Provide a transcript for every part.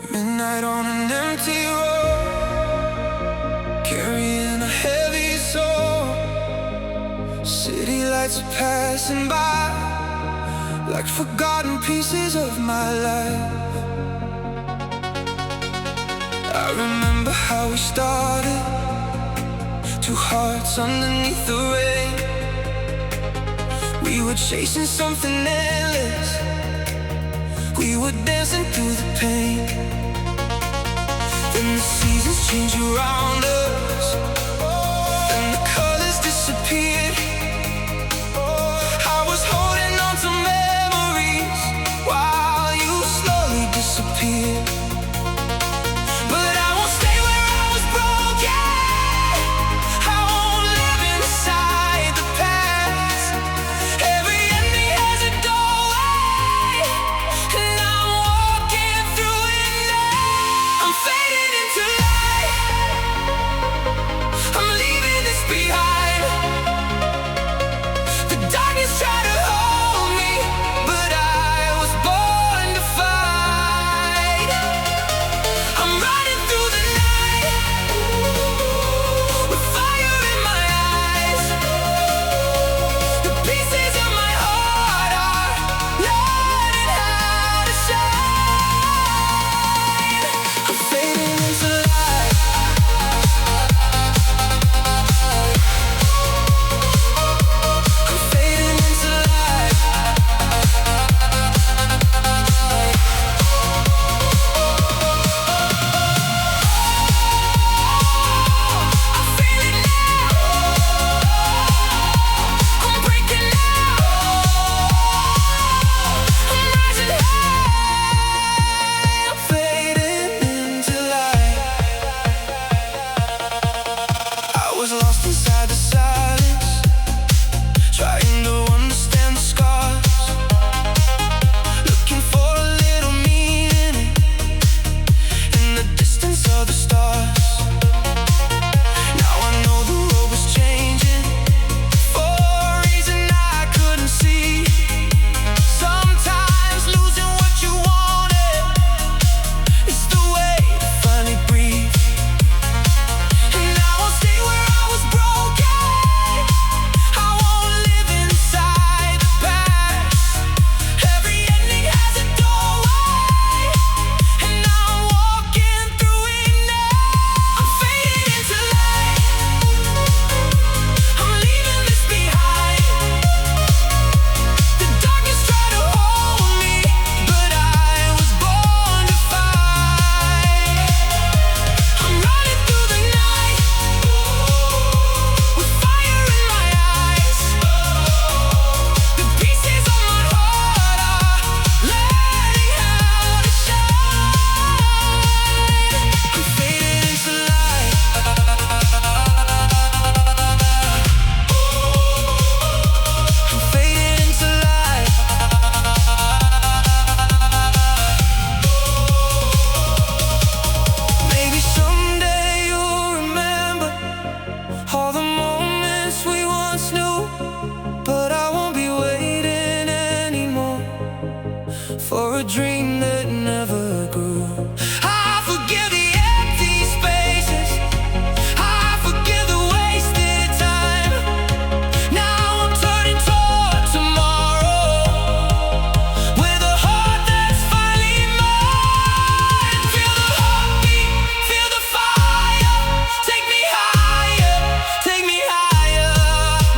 Midnight on an empty road, carrying a heavy soul. City lights are passing by, like forgotten pieces of my life. I remember how we started, two hearts underneath the rain. We were chasing something endless, we were dancing through the pain. Then the seasons change around us, and the colors disappeared. I was holding on to memories while you slowly disappeared. But I won't stay where I was broken, I won't live inside the past. Every ending has a doorway, and I'm walking through it now. I'm fading into light, I'm leaving this behind. The darkness tried to hold me, but I was born to fight. I'm riding through the night, with fire in my eyes. The pieces of my heart are learning how to shine. I'm fading into light, I'm fading into light. I feel it now, I'm breaking out, I'm rising high, I'm fading into light. I was lost inside the silence, trying to understand the scars, looking for a little meaning in the distance of the stars. Now I know the road was changing for a reason I couldn't see. Sometimes losing what you wanted is the way to finally breathe. And I won't stay where I was broken, I won't live inside the past. Every ending has a doorway, and I'm walking through it now. I'm fading into light, I'm leaving this behind. The darkness tried to hold me, but I was born to fight. I'm running through the night, with fire in my eyes. The pieces of my heart are learning how to shine. I'm fading into light, I'm fading into light. Maybe someday you'll remember all the moments we once knew, but I won't be waiting anymore for a dream that never grew. I forgive the empty spaces, I forgive the wasted time. Now I'm turning toward tomorrow, with a heart that's finally mine. Feel the heartbeat, feel the fire, take me higher, take me higher.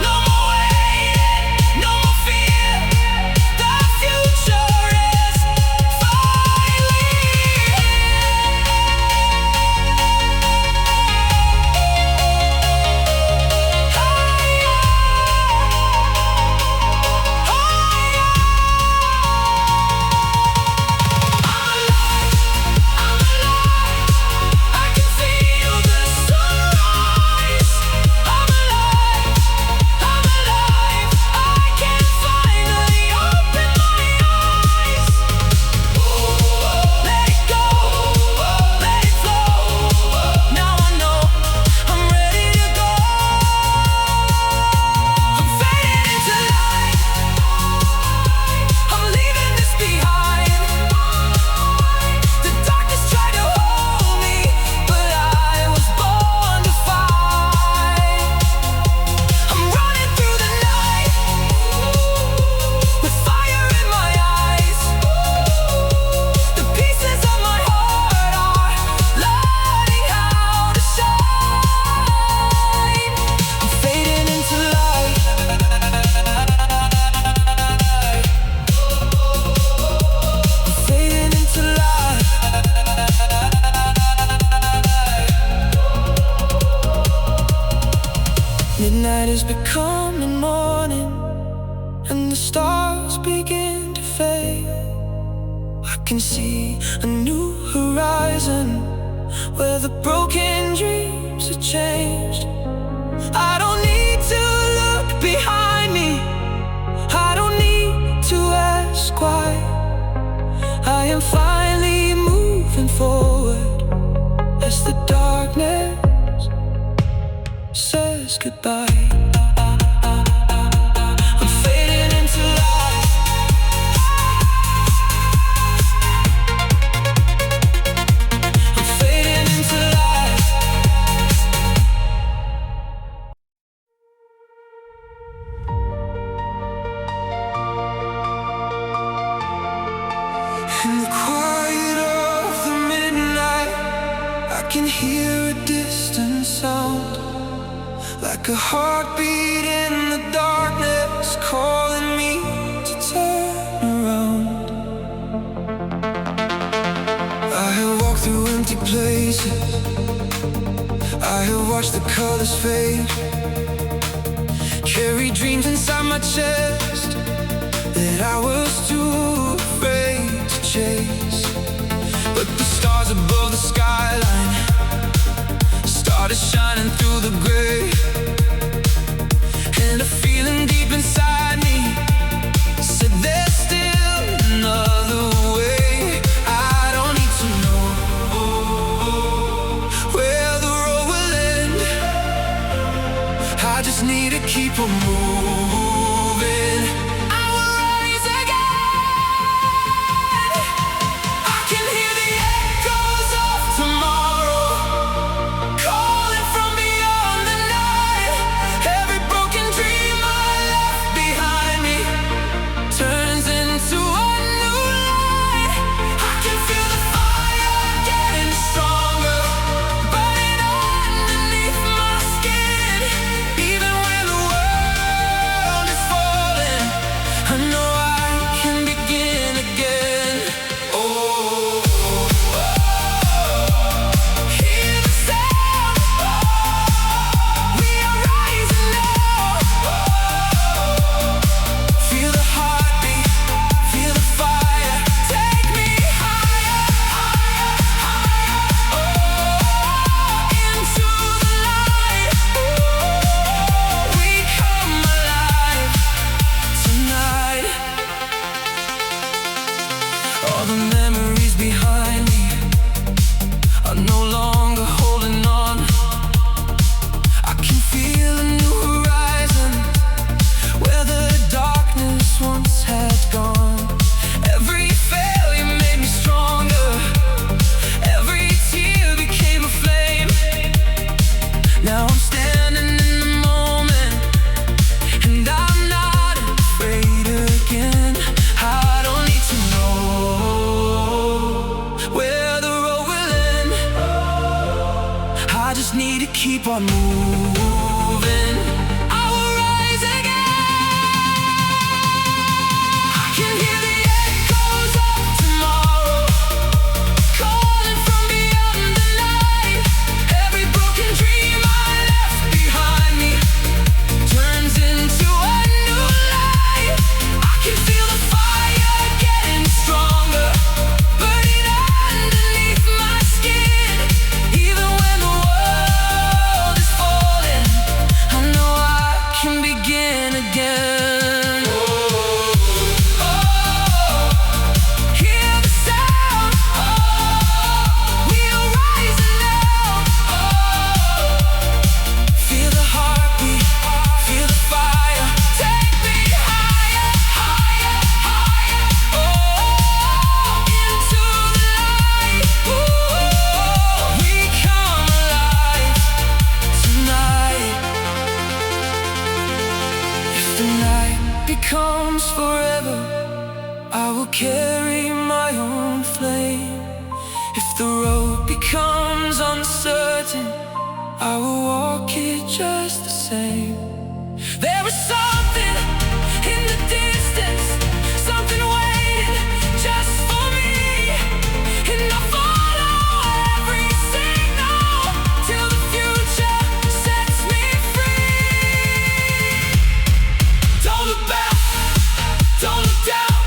No more waiting, no more fear, the future is flame. I can see a new horizon where the broken dreams are changed. I don't need to look behind me, I don't need to ask why. I am finally moving forward as the darkness says goodbye. I'm fading into light. I'm fading into light. In the quiet of the midnight, I can hear a distant sound, like a heartbeat in the darkness, calling me to turn around. I have walked through empty places, I have watched the colors fade, carried dreams inside my chest that I was too afraid to chase. But the stars above the skyline started shining through the gray, and a feeling deep inside me said there's still another way. I don't need to know where the road will end, I just need to keep on moving. I will rise again. I can hear the echoes of tomorrow calling from beyond the night. Every broken dream I left behind me turns into a new light. I can feel the fire getting stronger, burning underneath my skin. Even when the world is falling, I know I can begin again. Oh, hear the sound. We are rising now. Feel the heartbeat, feel the fire. Take me higher, higher, higher. Oh, into the light. We come alive tonight. All the memories behind me are no longer holding on. I can feel a new horizon where the darkness once had gone. Every failure made me stronger, every tear became a flame. Now I'm standing in the moment, and I'm not afraid again. I don't need to know where the road will end, I just need to keep on moving. I will rise again. I can hear the echoes of tomorrow calling from beyond the night. Every broken dream I left behind me turns into a new light. I can feel the fire getting stronger, burning underneath my skin. Even when the world is falling, I know I can begin again. Oh, hear the sound. We are rising now. Feel the heartbeat, feel the fire. Take me higher, higher, higher. Oh, into the light. We come alive tonight. If the night becomes forever, I will carry my own flame. If the road becomes uncertain, I will walk it just the same. There is something in the distance, something waiting just for me. And I follow every signal till the future sets me free. Don't look back, don't look down.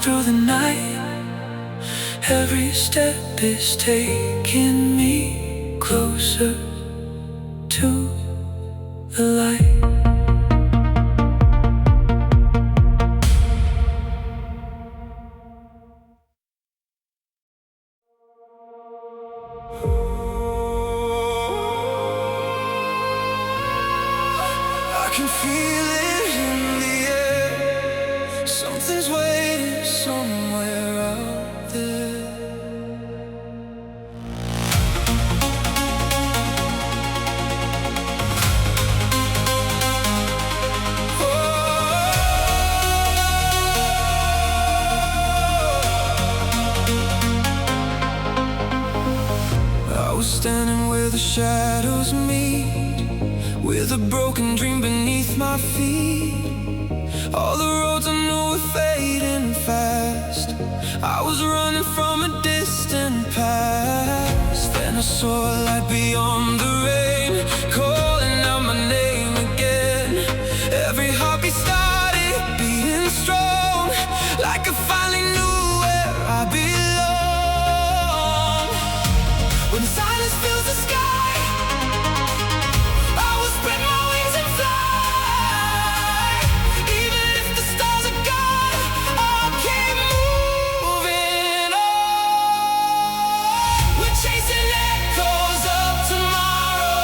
through the night. Every step is taking me closer to the light. I can feel it in the air. Something's waiting somewhere out there. I was standing where the shadows meet, with a broken dream beneath my feet. All the roads I knew were fading fast. I was running from a distant past. Then I saw a light beyond the rain, calling out my name again. Every heartbeat started beating strong, like I finally knew where I belong. When the silence fills the sky, I will spread my wings and fly. Even if the stars are gone, I'll keep moving on. We're chasing echoes of tomorrow,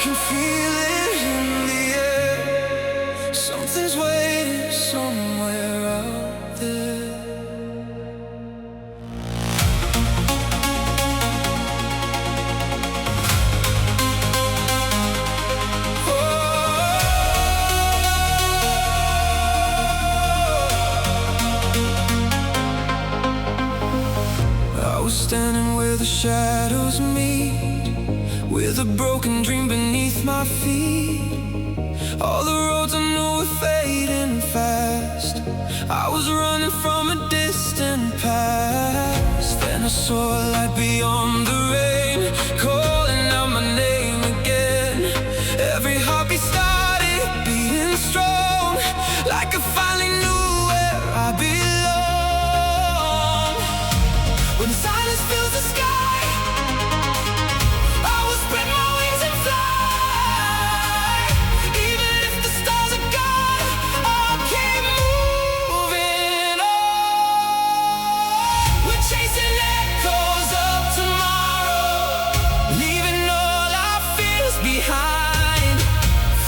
can feel it in the air. Something's waiting somewhere out there. I was standing where the shadows meet, with a broken dream beneath my feet. All the roads I know were fading fast. I was running from a distant past. Then I saw a light beyond the rain, calling out my name again. Every heartbeat started beating strong, like I finally knew where I belong. When the silence fills the sky, I will spread my wings and fly. Even if the stars are gone, I'll keep moving on. We're chasing echoes of tomorrow, leaving all our fears behind.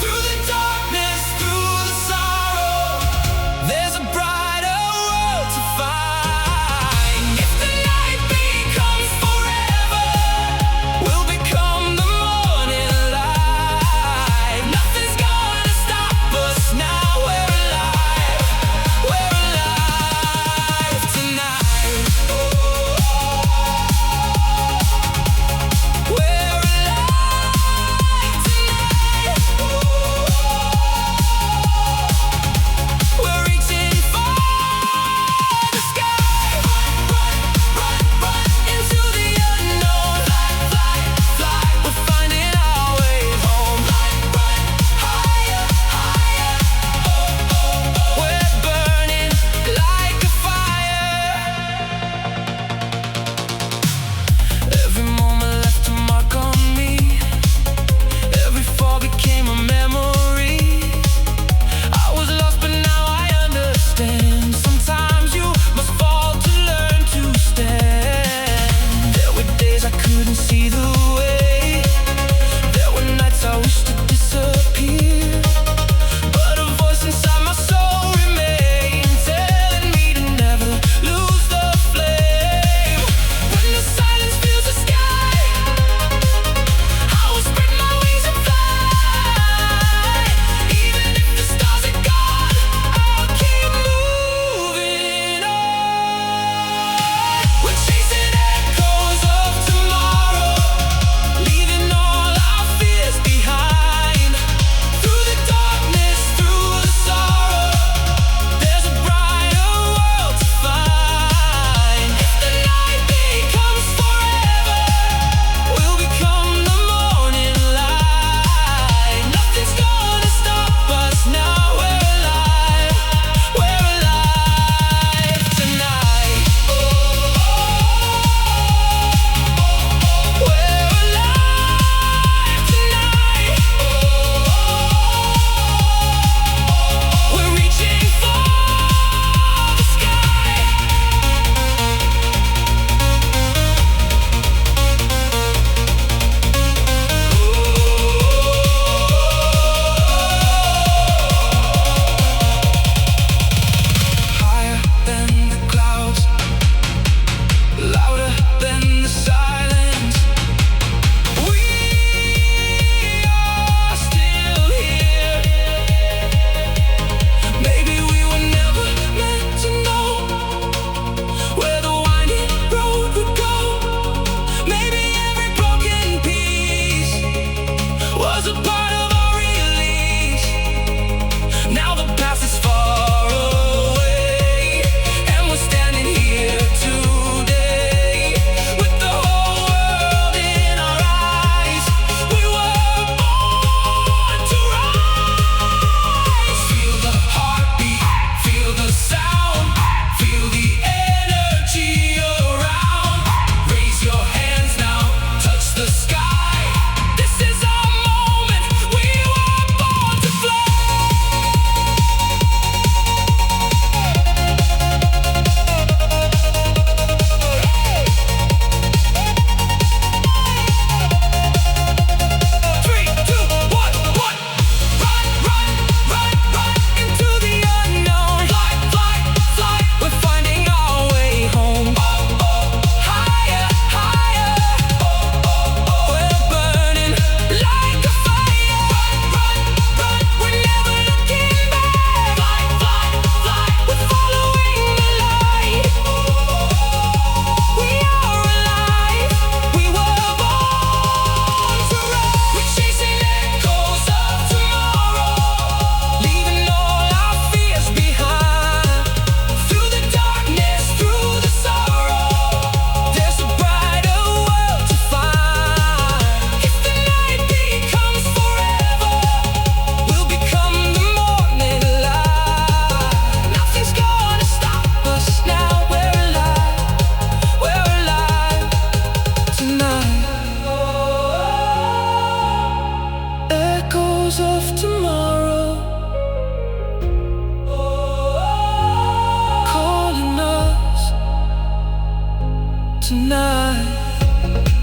Through the darkness, through the sorrow, there's a brighter world to find. If the night becomes forever,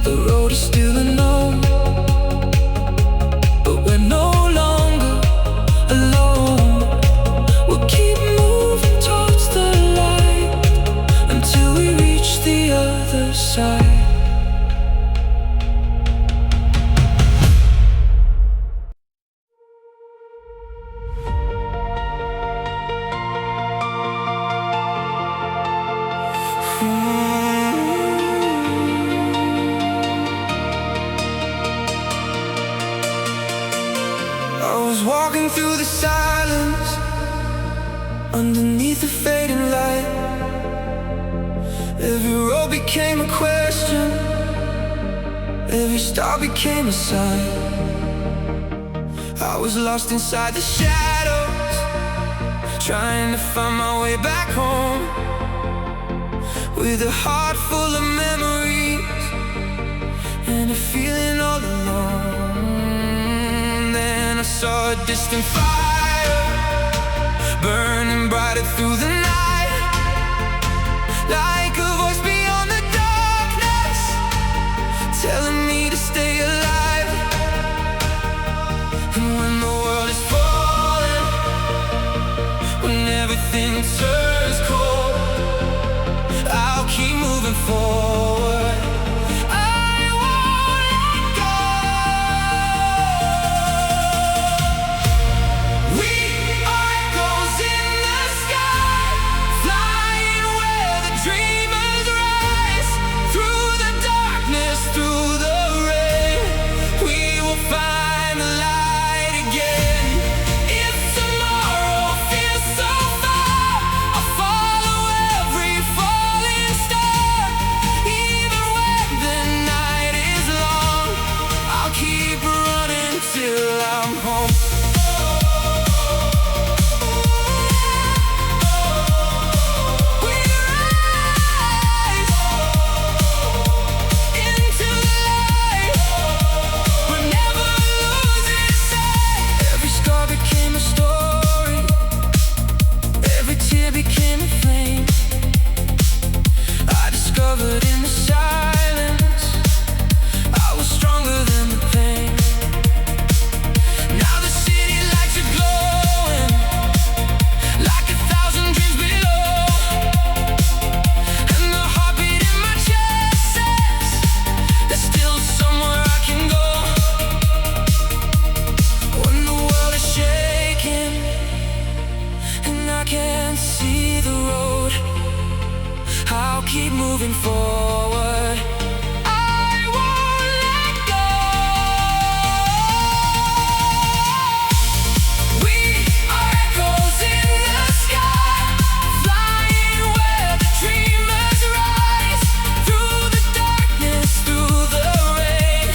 The road is still unknown, but we're no longer alone. We'll keep moving towards the light until we reach the other side. I was walking through the silence underneath the fading light. Every road became a question, every star became a sign. I was lost inside the shadows, trying to find my way back home, with a heart full of memories and a feeling all alone. Then I saw a distant fire burning brighter through the night, like a voice beyond the darkness, telling me to stay alive. And when the world is falling, when everything turns cold, I'll keep moving forward. I won't let go. We are echoes in the sky, flying where the dreamers rise. Through the darkness, through the rain, we will find the light again. If tomorrow feels so far, I'll follow every falling star. Even when the night is long, I'll keep running till I'm home. We rise into the light, we're never losing sight. Every scar became a story, every tear became a flame. I discovered in the silence I was stronger than the pain. Now the city lights are glowing like 1,000 dreams below, and the heartbeat in my chest says there's still somewhere I can go. When the world is shaking and I can't see the road, I'll keep moving forward. I won't let go. We are echoes in the sky, flying where the dreamers rise. Through the darkness, through the rain,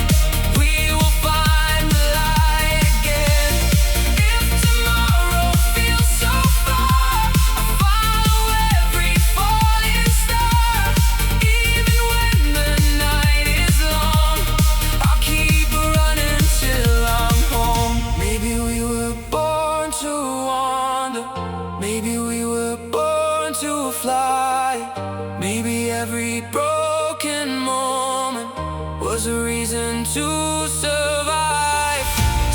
we will find the light again. If tomorrow feels so far, I'll follow every falling star. Even when the night is long, I'll keep running till I'm home. Maybe we were born to wander, maybe we were born to fly. Maybe every broken moment was a reason to survive.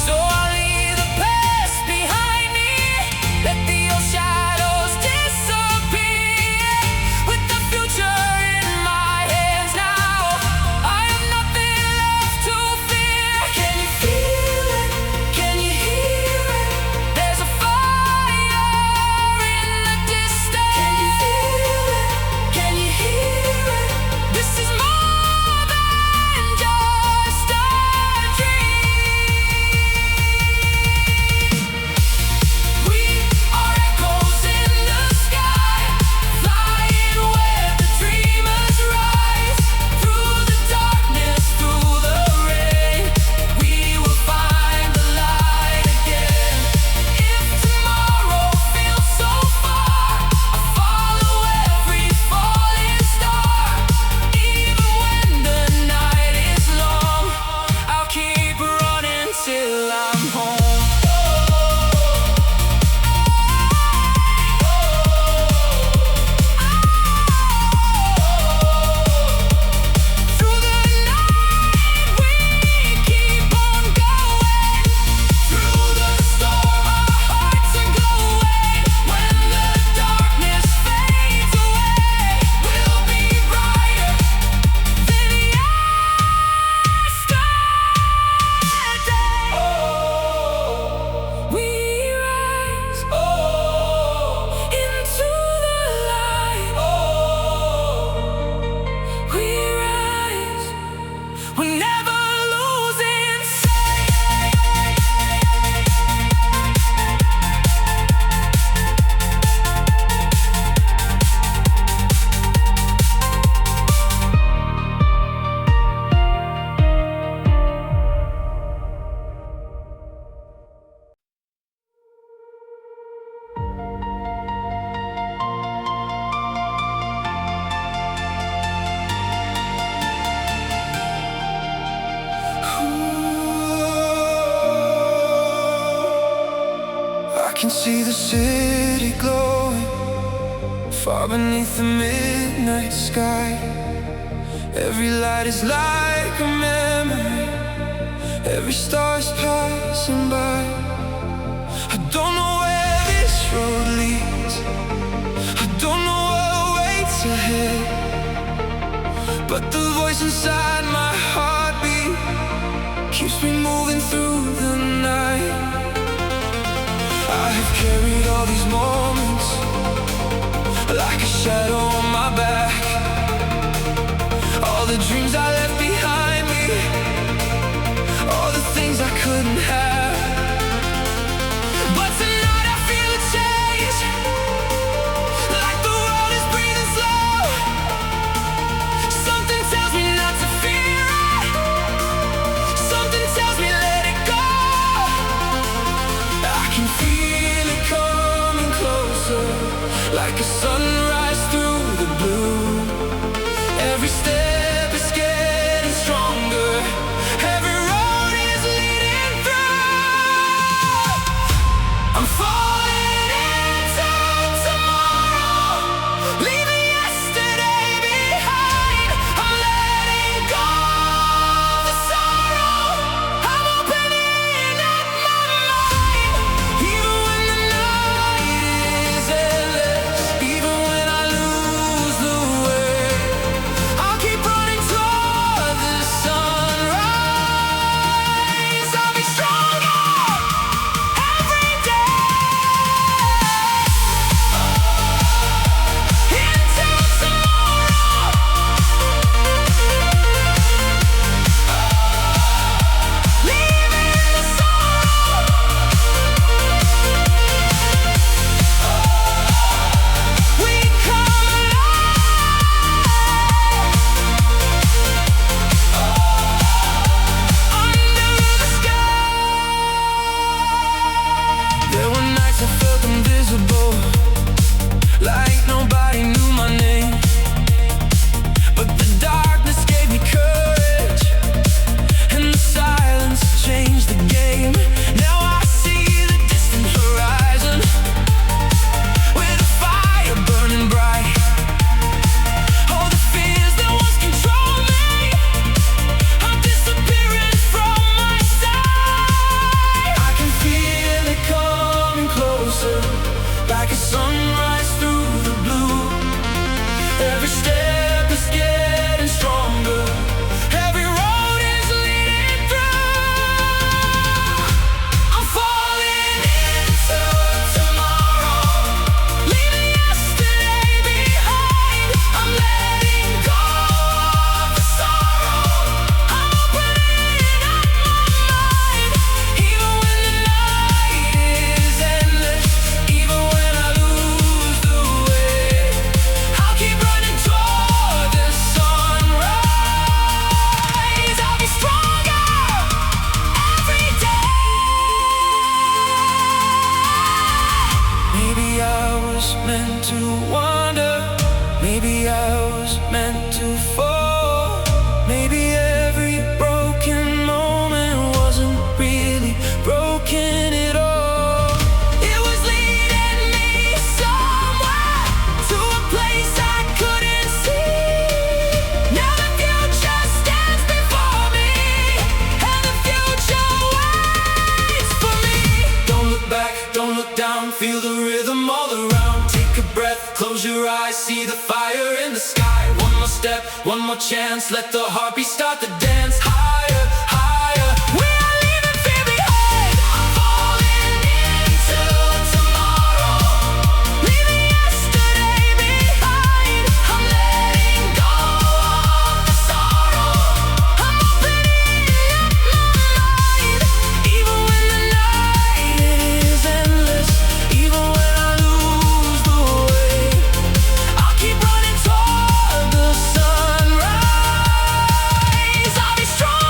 So I'll leave the past behind me, let the old shadows disappear. With the future in my hands now, I have nothing left to fear. Can you feel it? Can you hear it? There's a fire in the distance. Can you feel it? Can you hear it? This is more than just a can see the city glowing far beneath the midnight sky. Every light is like a memory, every star is passing by. I don't know where this road leads, I don't know what waits ahead, but the voice inside my heartbeat keeps me moving through the night. I have carried all these moments like a shadow on my back, all the dreams I left behind me, all the things I couldn't have. But tonight I feel a change, like the world is breathing slow. Something tells me not to fear it, something tells me let it go. I can feel it coming closer, like a sunrise through the blue. Every step is getting stronger, every road is leading through. I'm falling into tomorrow, leaving yesterday behind. I'm letting go of the sorrow, I'm opening up my mind. Even when the night is endless, even when I lose the way, I'll keep running toward the sunrise. I'll be stronger every day. Into tomorrow, leaving the sorrow. We come under the sky. There were nights I felt invisible, like nobody knew my name, but the darkness gave me courage, and the silence changed the game. Now I see the distant horizon, with a fire burning bright. All the fears that once controlled me are disappearing from my sight. I can feel it coming closer, like a sunrise through the blue. Every step is getting stronger, every road is leading through. I'm falling into tomorrow, leaving yesterday behind. I'm letting go of the sorrow, I'm opening up my mind. Even when the night is endless, even when I lose the way, I'll keep running toward the sunrise. I'll be stronger every day. Maybe I was meant to wander, maybe I was meant to fall, maybe every broken moment wasn't really broken at all. It was leading me somewhere, to a place I couldn't see. Now the future stands before me, and the future waits for me. Don't look back, don't look down, feel the rhythm all around. Take a breath, close your eyes, see the fire in the sky. One more step, one more chance, let the heartbeat start the dance. Higher, higher, we are leaving fear behind. I'm falling into tomorrow, leaving yesterday behind. I'm letting go of the sorrow, I'm opening up my mind. Even when the night is endless, even when I lose the way, I'll keep running toward the sunrise. I'll be strong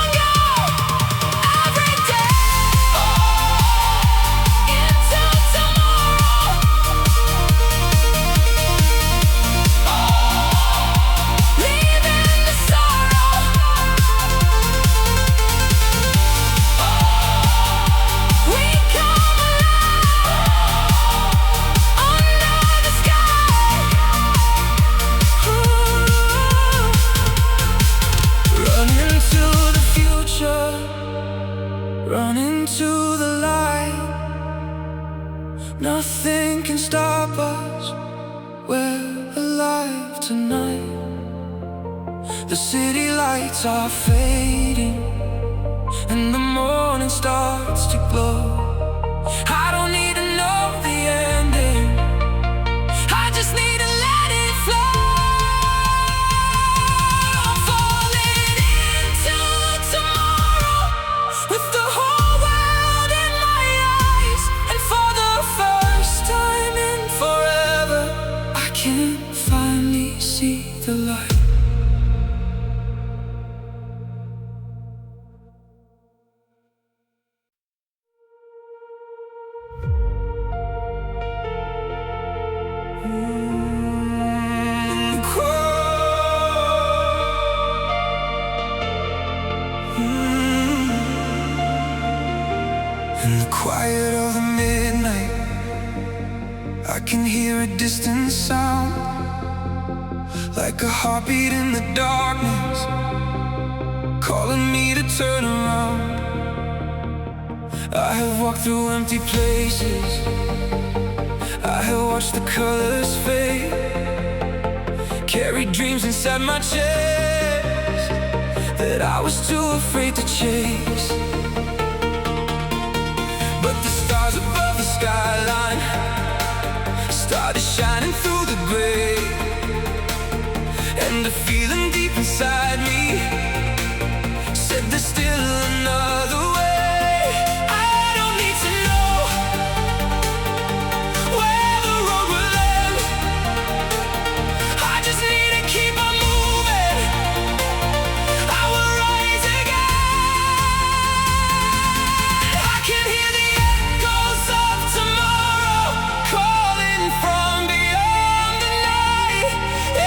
Nothing can stop us, we're alive tonight. The city lights are fading and the morning starts to glow. I don't need to know the ending, I just need to let it flow. I'm falling into tomorrow with the whole world in my eyes, and for the first time in forever I can finally see the light. In the quiet of the midnight, I can hear a distant sound, like a heartbeat in the darkness, calling me to turn around. I have walked through empty places, I have watched the colors fade, carried dreams inside my chest that I was too afraid to chase. But the stars above the skyline started shining through the gray, and a feeling deep inside me said there's still another way. I don't need to know where the road will end, I just need to keep on moving. I will rise again. I can hear the echoes of tomorrow calling from beyond the night.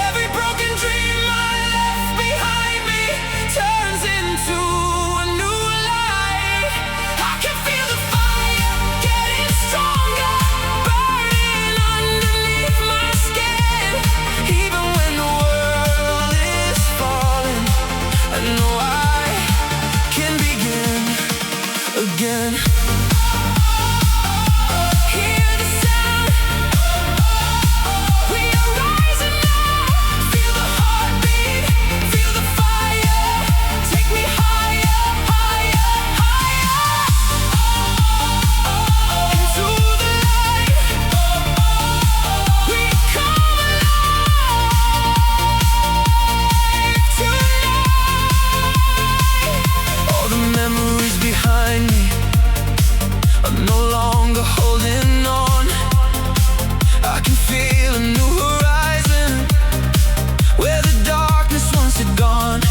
Every broken dream I left behind me turns into a new light. I can feel the fire getting stronger, burning underneath my skin. Even when the world is falling, I know I can begin again. Hear the sound, we are rising now. Feel the heartbeat, feel the fire. Take me higher, higher, higher, into the light. We come alive tonight. All the memories behind me are no longer holding on. I can feel a new horizon where the darkness once had gone.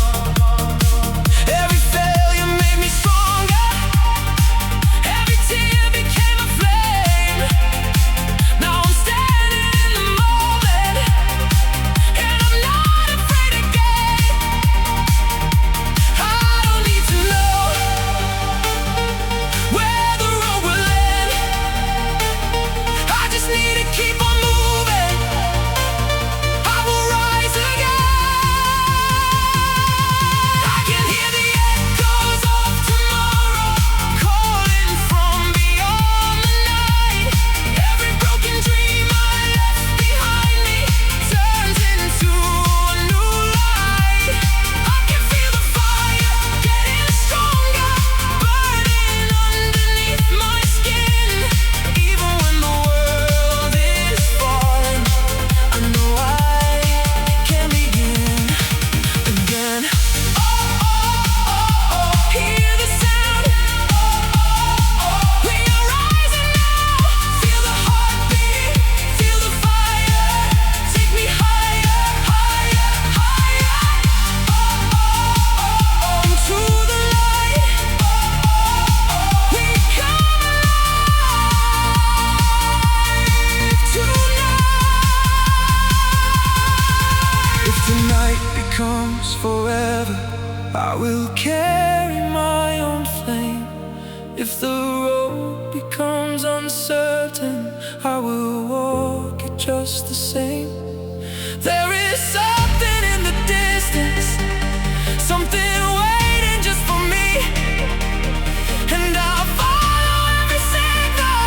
Every failure made me stronger, every tear became a flame. Now I'm standing in the moment, and I'm not afraid again. I don't need to know where the road will end, I just need to keep on moving. I will rise again. I can hear the echoes of tomorrow calling from beyond the night. Every broken dream I left behind me turns into a new light. I can feel the fire getting stronger, burning underneath my skin. Even when the world is falling, I know I can begin again. Oh, oh, oh, oh, hear the sound. Oh, oh, oh, we are rising now. Feel the heartbeat, feel the fire. Take me higher, higher, higher. Oh, oh, oh, into the light. We come alive tonight. If tonight becomes forever, I will carry my own flame. If the road becomes uncertain, I will walk it just the same. There is something in the distance, something waiting just for me, and I'll follow every signal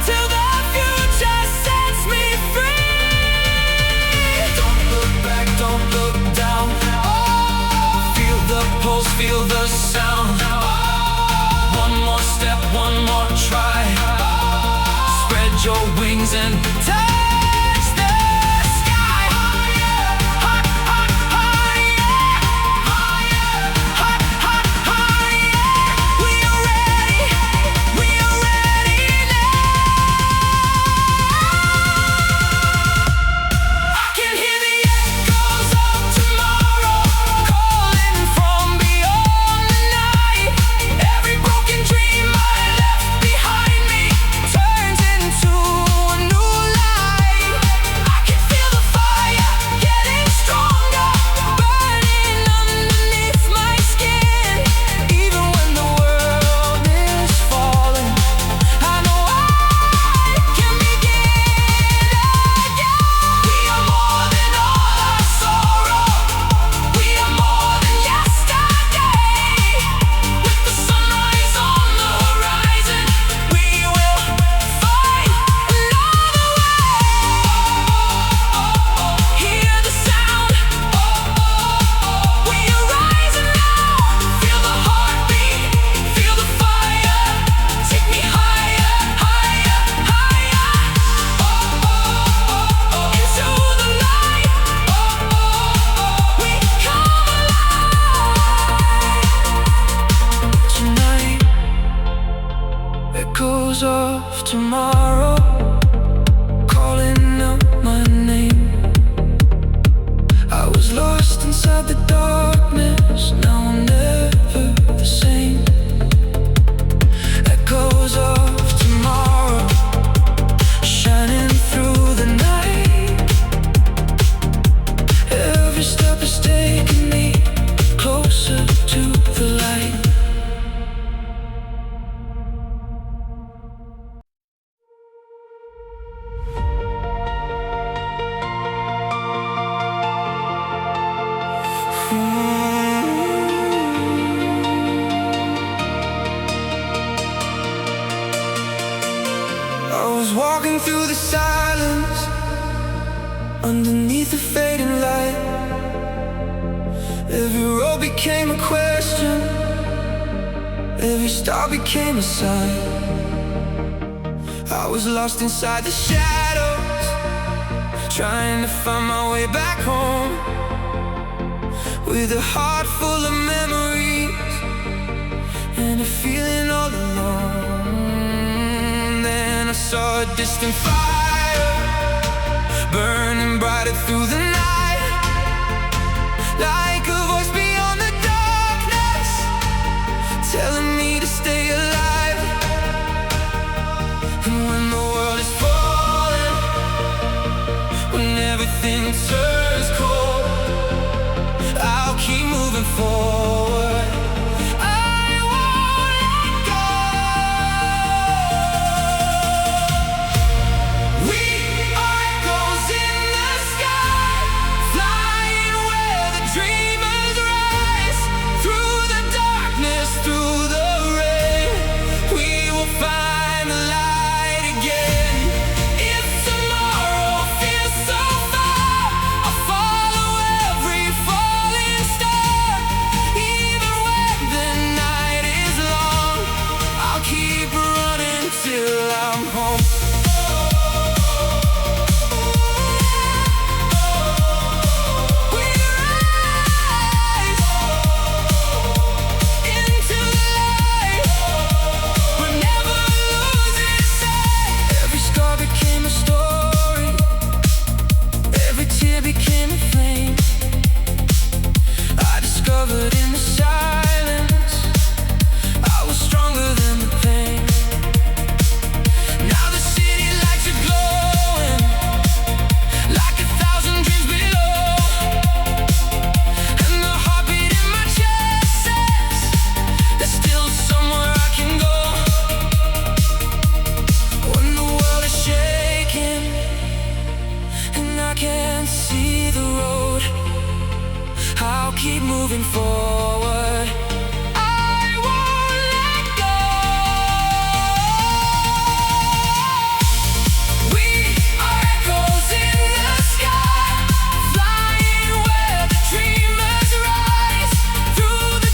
till the poles feel the sound. One more step, one more try. Spread your wings and touch the sky. Higher, higher, higher, higher. We are ready now. I can hear the echoes of tomorrow calling from beyond the night. Every broken dream I left behind me turns into a new light. I can feel the fire getting stronger, burning underneath my skin. Even when the world is falling, I know I can begin again. We are more than all our sorrow. We are more than yesterday. With the sunrise on the horizon, we will find another way. Hear the sound. We are rising now. Feel the heartbeat. Feel the fire. Take me higher, higher, higher. Into the light. We come alive. Tonight, echoes of tomorrow calling out my name. I was lost inside the darkness, now I'm never the same. Echoes of tomorrow shining through the night. Every step is taking me closer to the light. I was walking through the silence underneath the fading light. Every road became a question, every star became a sign. I was lost inside the shadows, trying to find my way back home. With a heart full of memories and a feeling all alone. Then I saw a distant fire burning brighter through the night, like a voice beyond the darkness, telling me to stay alive. And when the world is falling, when everything turns cold, I'll keep moving forward. I won't let go. We are echoes in the sky, flying where the dreamers rise. Through the darkness, through the rain, we will find the light again. If tomorrow feels so far, I'll follow every falling star. Even when the night is long, I'll keep running till I'm home. We rise into the light. We're never losing sight. Every scar became a story, every tear became a flame. I discovered in the silence I was stronger than the pain. Now the city lights are glowing like 1,000 dreams below. And the heartbeat in my chest says there's still somewhere I can go. When the world is shaking and I can't see the road, I'll keep moving forward. I won't let go. We are echoes in the sky, flying where the dreamers rise. Through the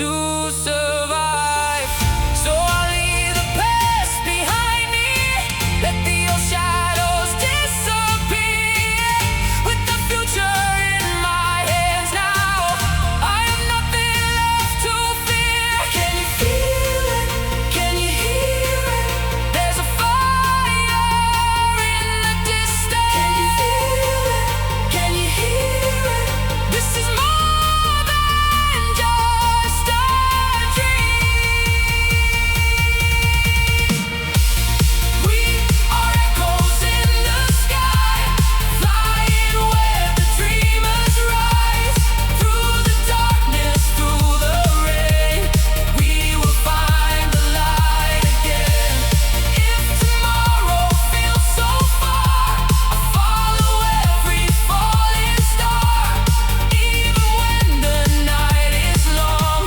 to survive. So I'll leave the past behind me, let the old shadows disappear. With the future in my hands now, I have nothing left to fear. Can you feel it? Can you hear it? There's a fire in the distance. Can you feel it? Can you hear it? This is more than just a dream. We are echoes in the sky, flying where the dreamers rise. Through the darkness, through the rain, we will find the light again. If tomorrow feels so far, I'll follow every falling star. Even when the night is long,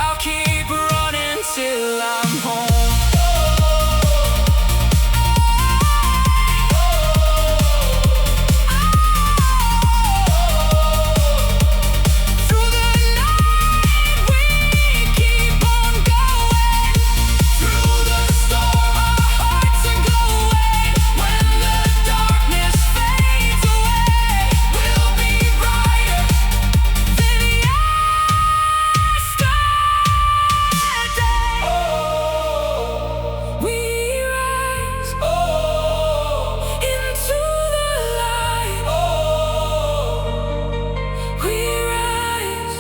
I'll keep running till I'm home. Through the night we keep on going. Through the storm our hearts are glowing. When the darkness fades away, we'll be brighter than yesterday. We rise into the light. We rise,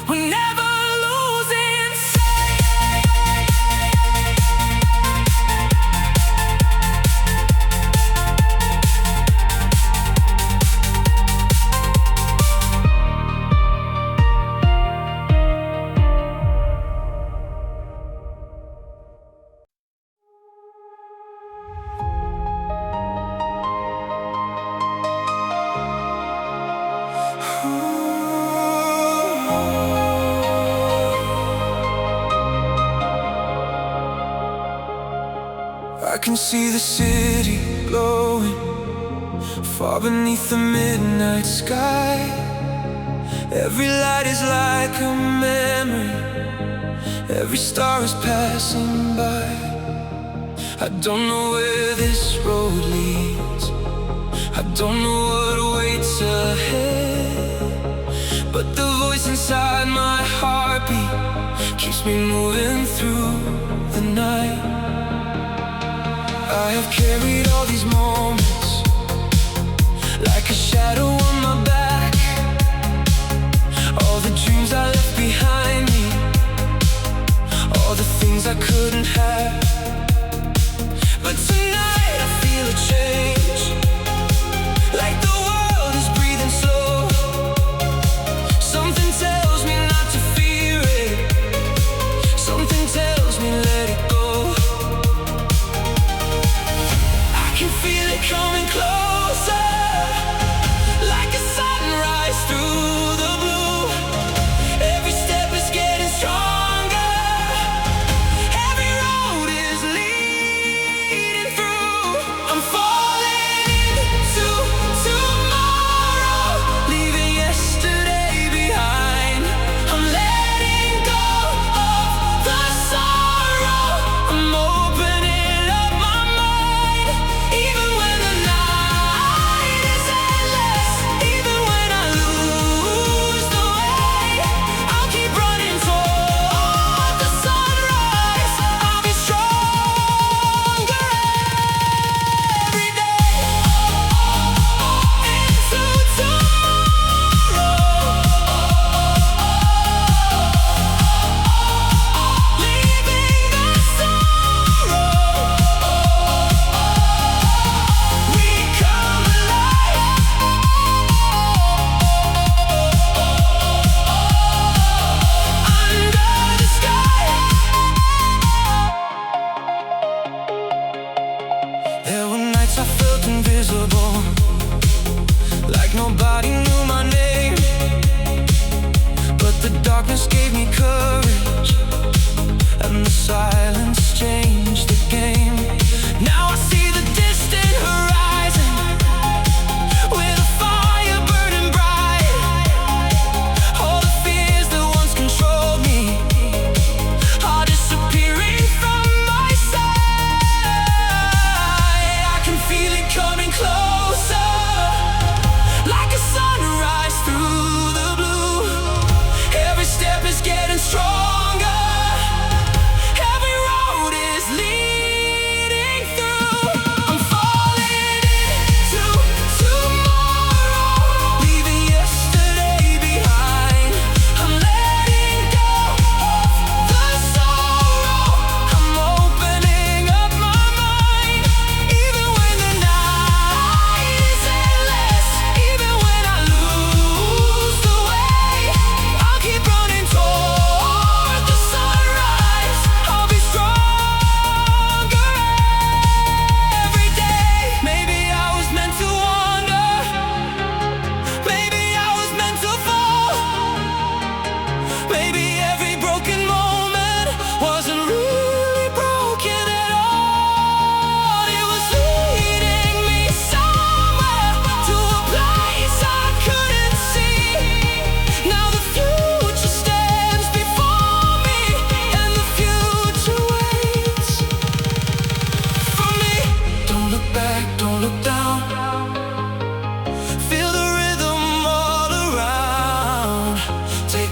we're never losing sight. I can see the city glowing far beneath the midnight sky. Every light is like a memory, every star is passing by. I don't know where this road leads, I don't know what waits ahead, but the voice inside my heartbeat keeps me moving through the night. I have carried all these moments like a shadow on my back, all the dreams I left behind me, all the things I couldn't have. But tonight I feel a change, like the world is breathing slow. Something tells me not to fear it, something tells me let it go. I can feel it coming closer, like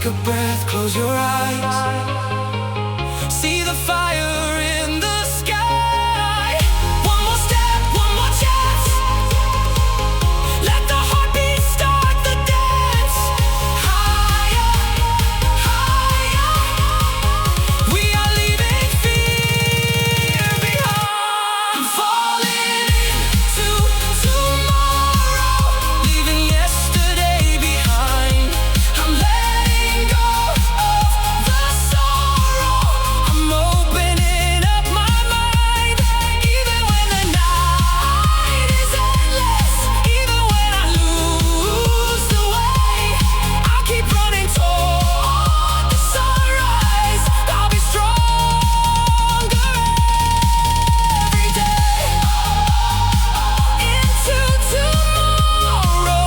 take a breath, close your eyes. See the fire in the sky. One more step, one more chance. Let the heartbeat start the dance. Higher, higher. We are leaving fear behind. I'm falling into tomorrow, leaving yesterday behind. I'm letting go of the sorrow. I'm opening up my mind. Even when the night is endless, even when I lose the way, I'll keep running toward the sunrise. I'll be stronger every day. Into tomorrow,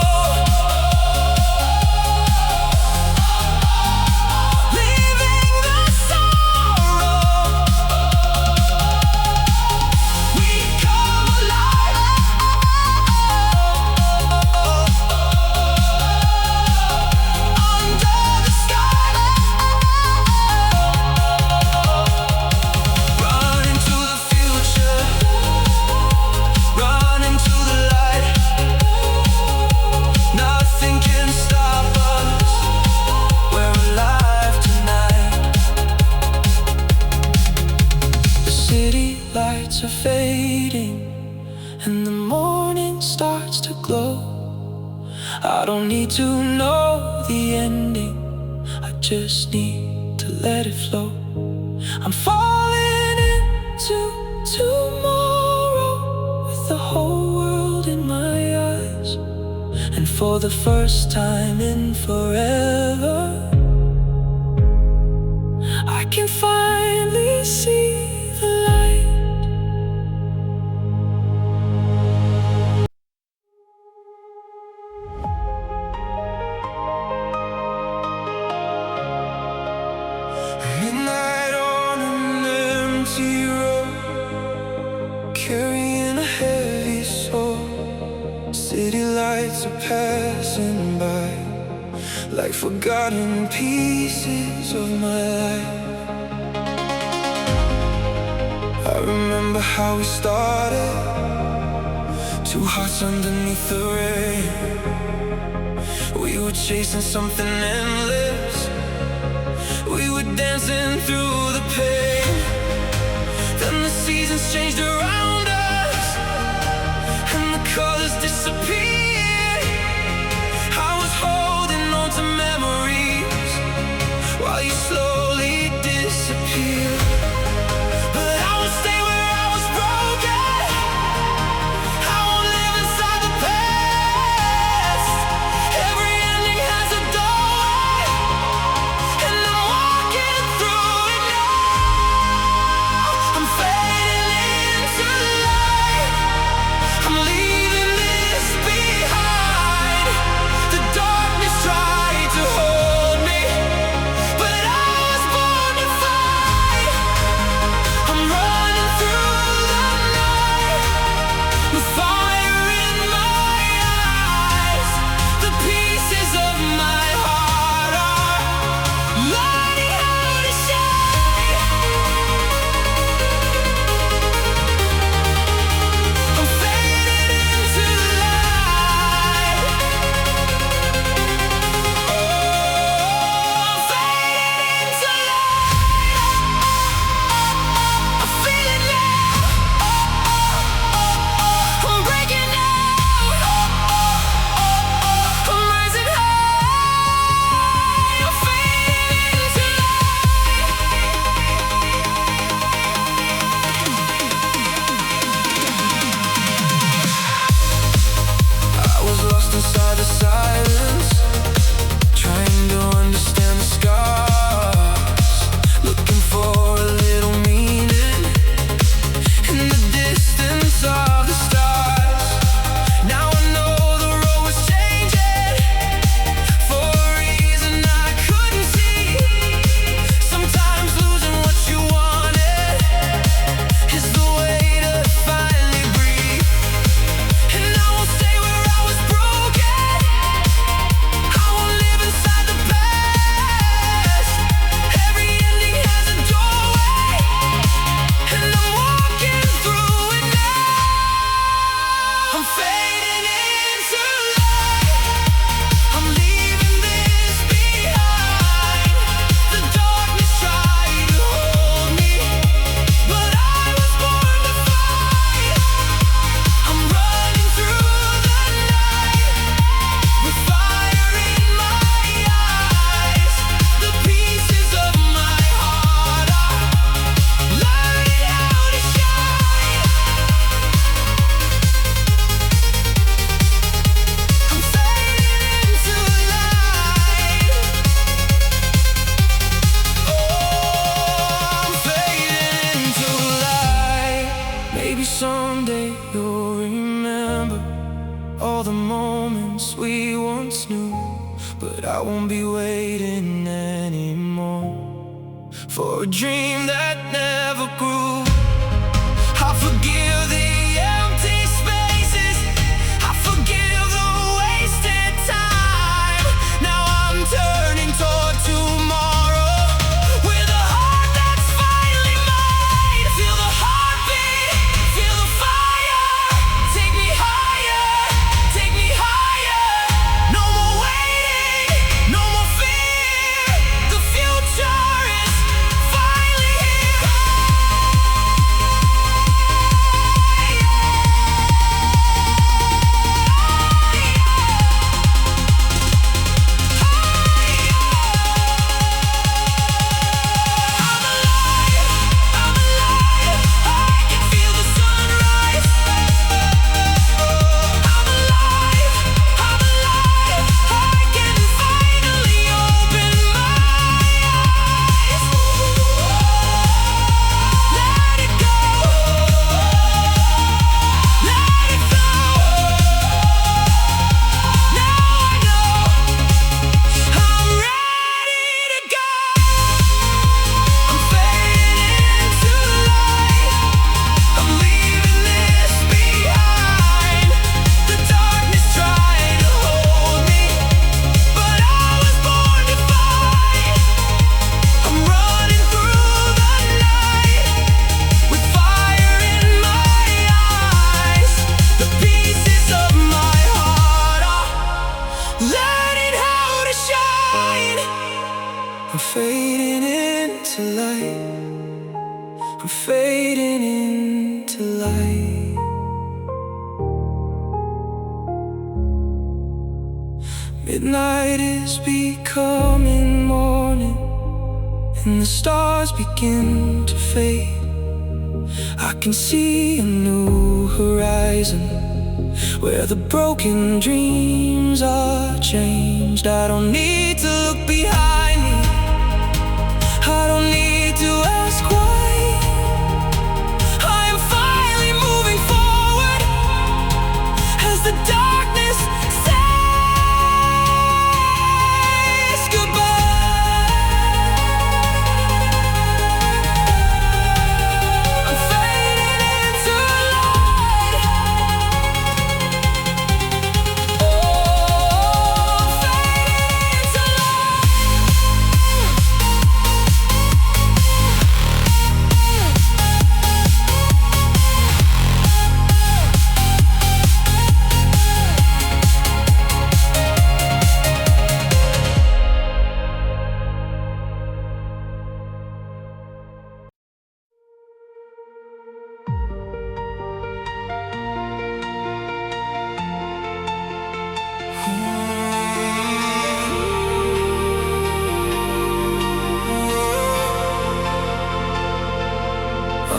leaving the sorrow. We come alive under the sky. Run into the future, run into the light. Nothing can stop us. We're alive tonight. The city lights are fading, and the morning starts to glow. I don't need to know the ending, I just need to let it flow. I'm falling into tomorrow with the whole world in my eyes. And for the first time in forever, I can finally see the light. Midnight on an empty road, carrying a heavy soul. City lights are passing by, like forgotten pieces of my life. I remember how we started, two hearts underneath the rain. We were chasing something endless, we were dancing through the pain. Then the seasons changed around us, and the colors disappeared. I was holding on to memories while you slowly disappeared. But I won't stay where I was broken. I won't live inside the past. Every ending has a doorway, and I'm walking through it now. I'm fading into the light. I'm leaving this behind. won't be waiting anymore for a dream that never grew. I forgive the empty spaces, I forgive the wasted time. Now I'm turning toward tomorrow with a heart that's finally mine. Feel the heartbeat, feel the fire. Take me higher, take me higher. No more waiting, no more fear. The future is finally here. I'm fading into light, I'm fading into light. Midnight is becoming morning, and the stars begin to fade. I can see a new horizon where the broken dreams are changed. I don't need to look behind me, I don't need to ask why. I am finally moving forward as the darkness says goodbye. I'm fading into light. Oh, I'm fading into light.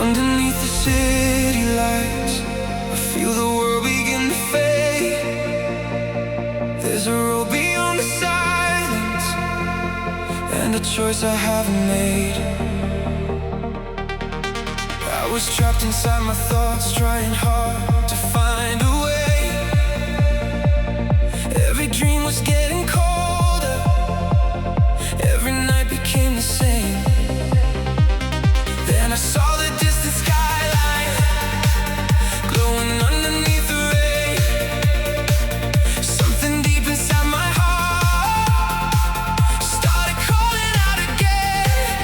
Underneath the city lights, I feel the world begin to fade. There's a road beyond the silence, and a choice I haven't made. I was trapped inside my thoughts, trying hard to find a way. Every dream was getting colder, every night became the same. Then I saw the distant skyline glowing underneath the rain. Something deep inside my heart started calling out again.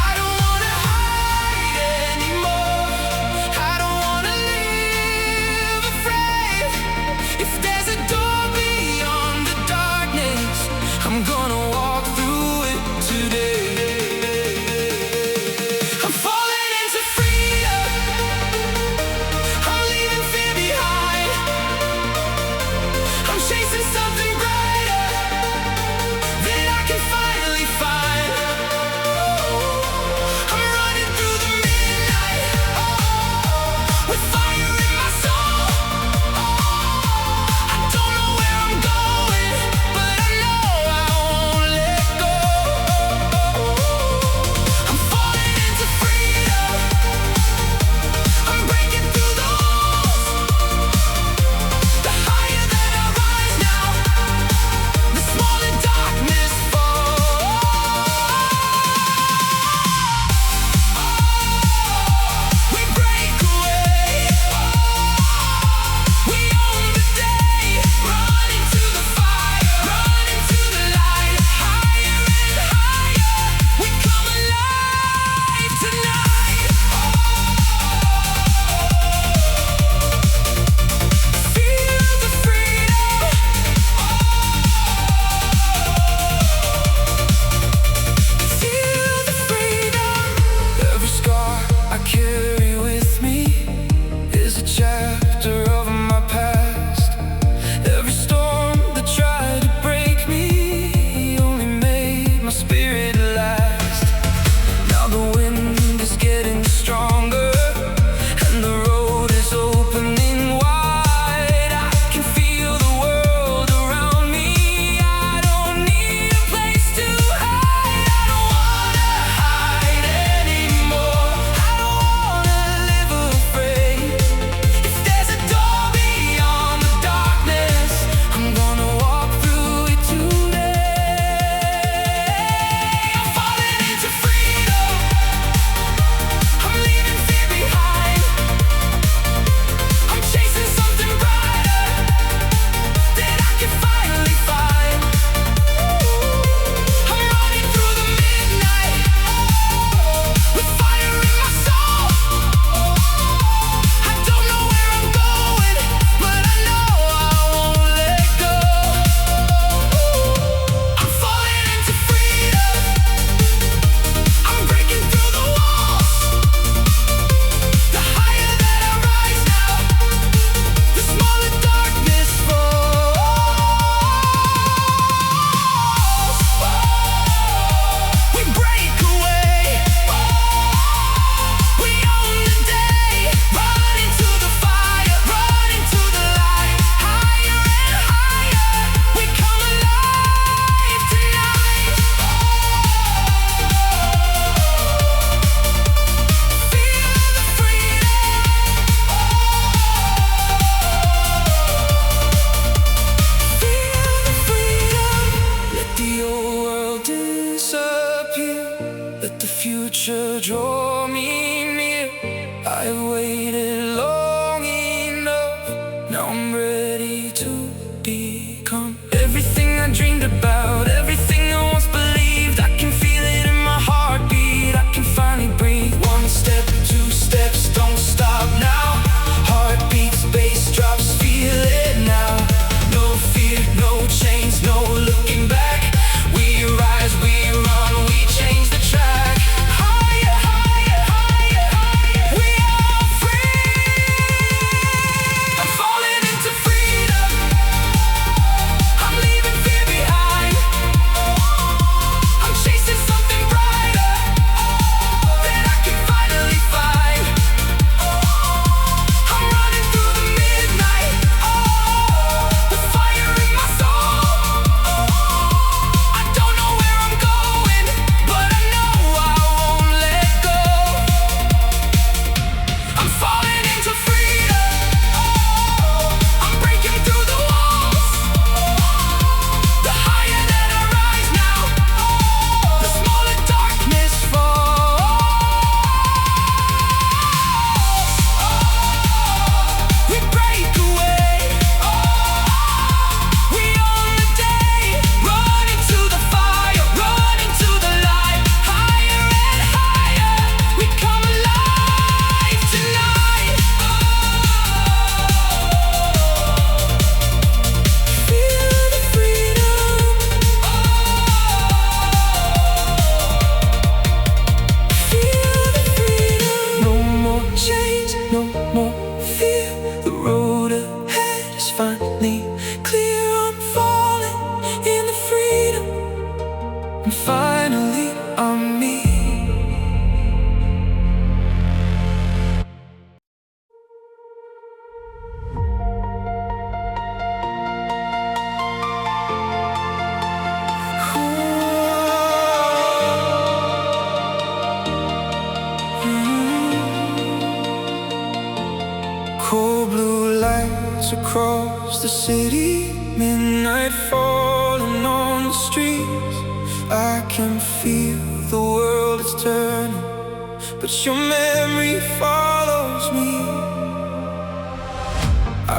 I don't wanna hide anymore, I don't wanna live afraid. If there's a door beyond the darkness, I'm gonna walk through it today. I'm falling into freedom, I'm leaving fear behind. I'm chasing something brighter that I can finally find. I'm running through the midnight, with fire in my soul. I don't know where I'm going, but I know I won't future draw me near. I've waited long enough. Now I'm ready to become everything I dreamed about, everything I once believed. I can feel it in my heartbeat. I can finally breathe. One step, two steps, don't stop now. Heartbeats, bass drops, feel it now. No fear, no chains, no looking back. We rise, we run, we change the track. Higher, higher, higher, higher. We are free. I'm falling into freedom. I'm leaving fear behind. I'm chasing something brighter that I can finally find. I'm running through the midnight, the fire in my soul. I don't know where I'm going, but I know I won't let go. I'm falling into freedom. I'm breaking through the walls. The higher that I rise now, the smaller darkness falls. We break away. We own the day. Run into the fire, run into the light. Higher and higher, we come alive tonight. Feel the freedom. Feel the freedom. No more chains, no more fear. The road ahead is finally clear. I'm falling in the freedom, and finally I'm me. Cold blue lights across the city, midnight falling on the streets. I can feel the world is turning, but your memory follows me.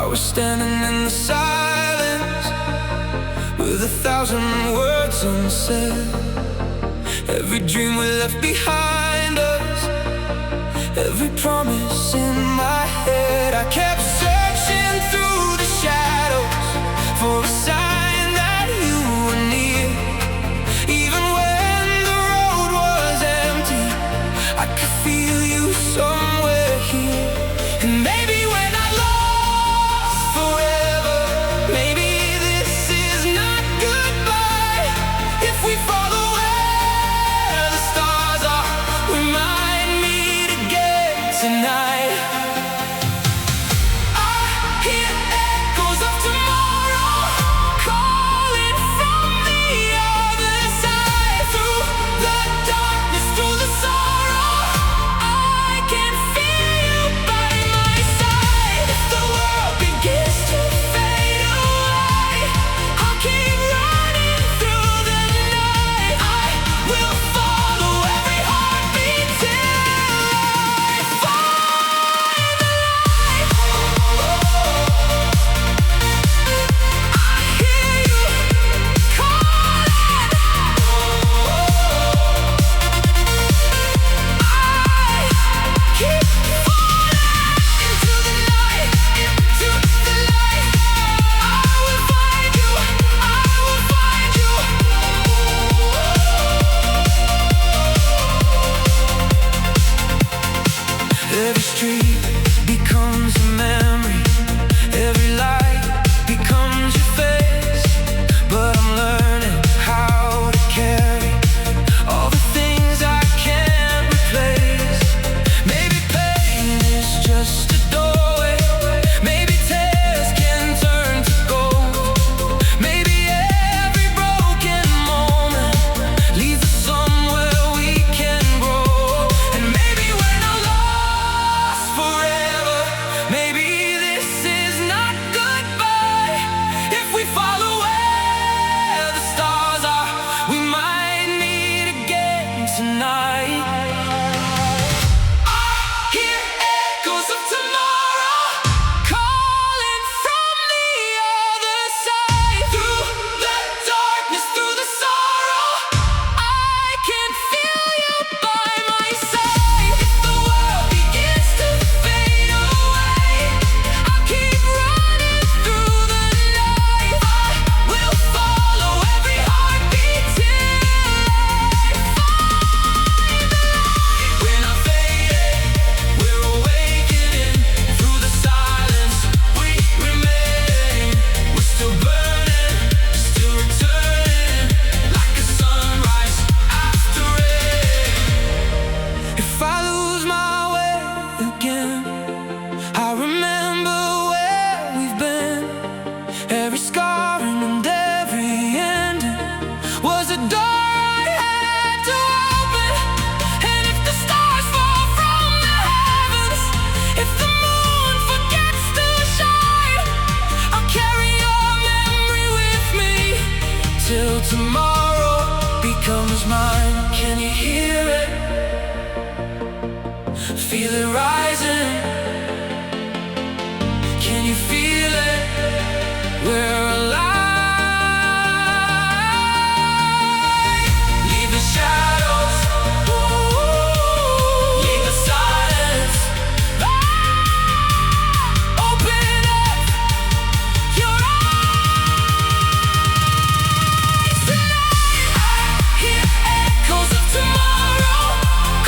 I was standing in the silence with 1,000 words unsaid. Every dream we left behind us, every promise in my head. I kept searching through the shadows for a sign that you were near. Even when the road was empty, I could feel you somewhere here. And maybe when I lost forever, maybe this is not goodbye. If we follow where the stars are, we might meet again tonight. was a door I had to open. And if the stars fall from the heavens, if the moon forgets to shine, I'll carry your memory with me till tomorrow becomes mine. Can you hear it? Feel it rising. Can you feel it? We're alive. Leave the shadows, leave the silence. Open up your eyes tonight. I hear echoes of tomorrow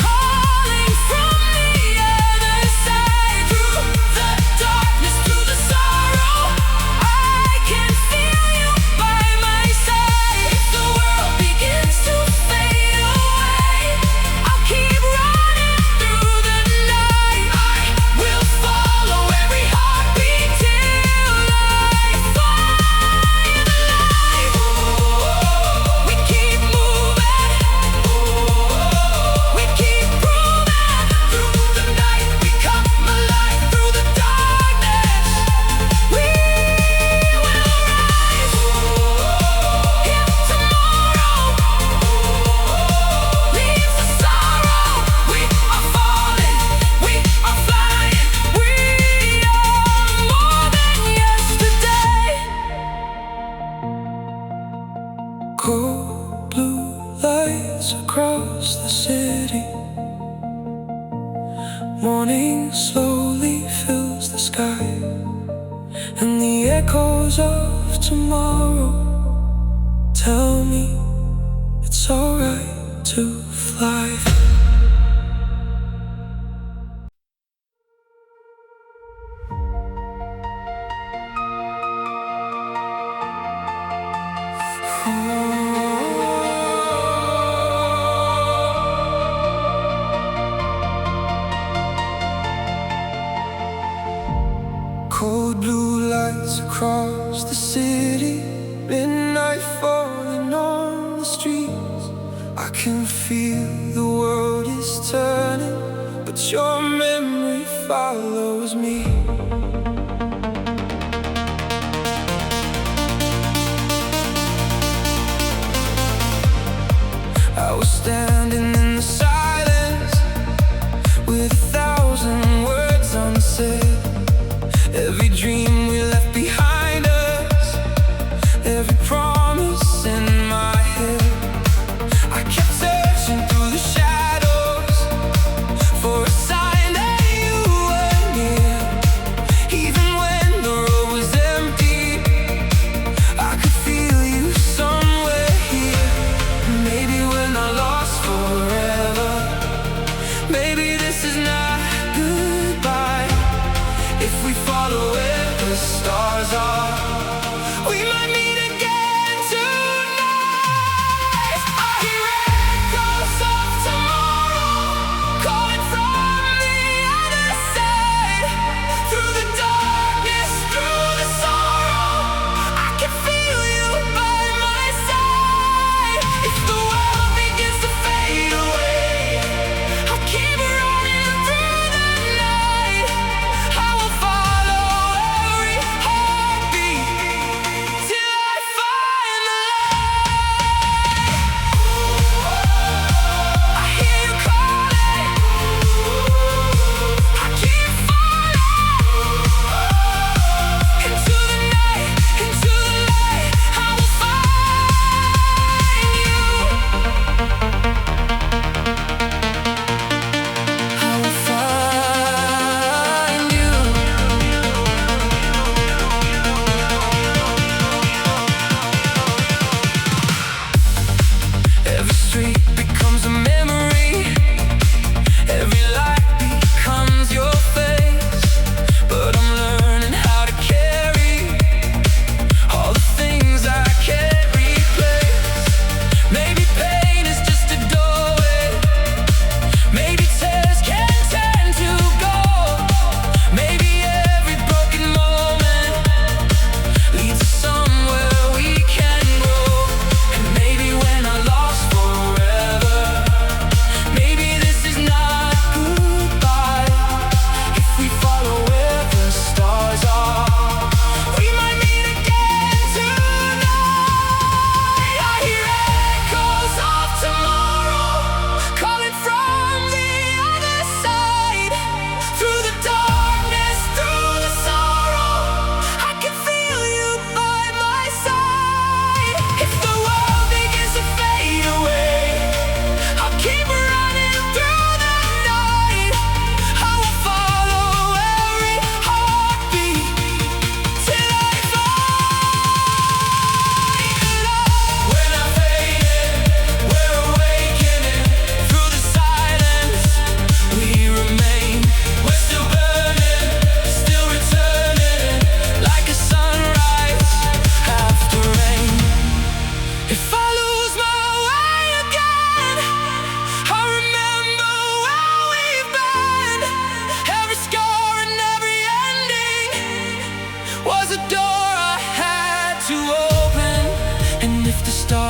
calling from the other side. Through the darkness, through the sorrow, I can feel you by my side. If the world begins to fade away, I'll keep running through the night. I will follow every heartbeat till I find the light. We keep moving, we keep proving. Through the night we come alive. Through the darkness we will rise. If tomorrow leaves the sorrow, we are falling, we are flying. We are more than yesterday. Cold blue lights across the city. Morning slowly fills the sky, and the echoes of tomorrow tell me it's alright to fly. Cold blue lights across the city, midnight falling on the streets. I can feel the world is turning, but your memory follows me. I was standing in the silence with 1,000 words unsaid. Every dream we left behind us, every promise in my head. I kept searching through the shadows for a sign that you were near.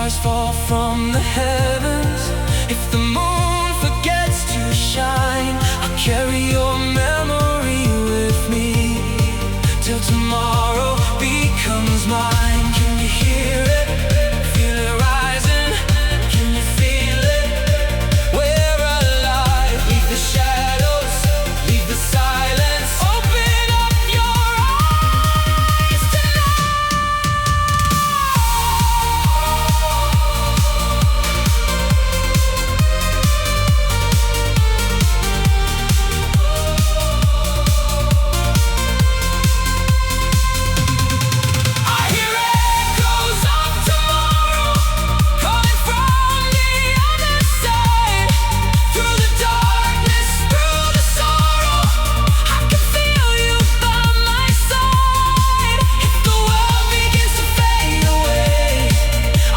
stars fall from the heavens, if the moon forgets to shine, I'll carry your memory with me till tomorrow becomes mine. Can you hear it? Feel it rising? Can you feel it? We're alive. Leave the shadows, leave the silence. Open up your eyes tonight. I hear echoes of tomorrow coming from the other side. Through the darkness, through the sorrow, I can feel you by my side. If the world begins to fade away,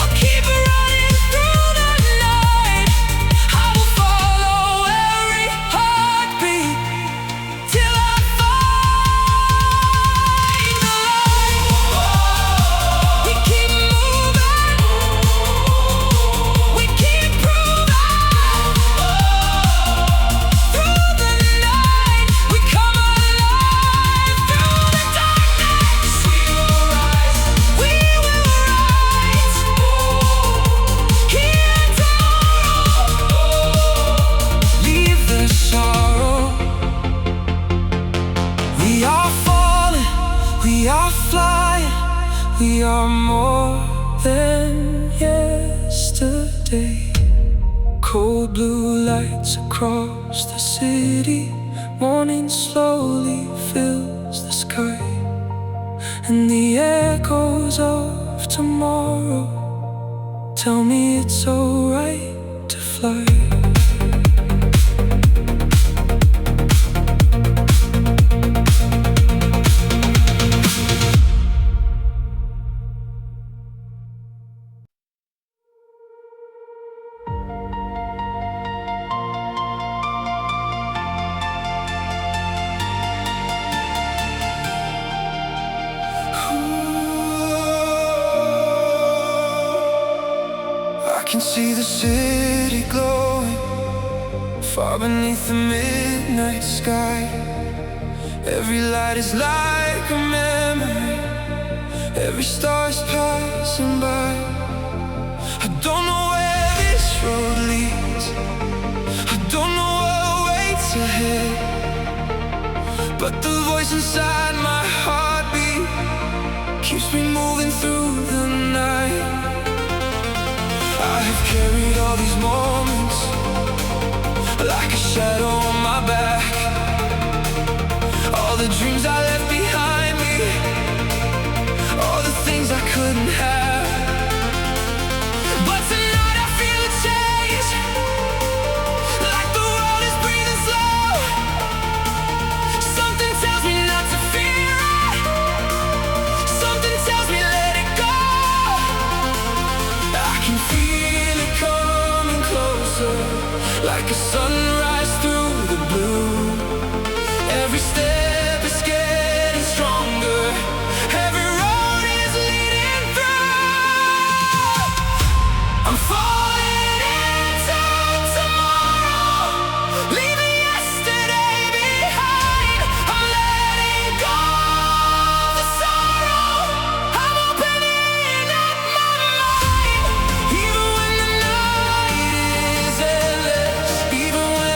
I'll keep running through the night. I will follow every heartbeat till I find the light. We keep moving, we keep proving. Through the night, we come alive. Through the darkness, we will rise. We will rise. Here tomorrow. Leave the sorrow. We are falling, we are flying, we are more than yesterday. Cold blue lights across the city, morning slowly fills the sky, and the echoes of tomorrow tell me it's alright to fly. I can see the city glowing far beneath the midnight sky. Every light is like a memory, every star is passing by. I don't know where this road leads, I don't know what waits ahead, but the voice inside my heartbeat keeps me moving through the night. I have carried all these moments like a shadow on my back, all the dreams I left behind me, all the things I couldn't have. But tonight I feel a change, like the world is breathing slow. Something tells me not to fear it, something tells me let it go. I can feel it coming closer, like a sunrise through the blue. Every step is getting stronger, every road is leading through. I'm falling into tomorrow, leaving yesterday behind. I'm letting go of the sorrow, I'm opening up my mind. Even when the night is endless, even when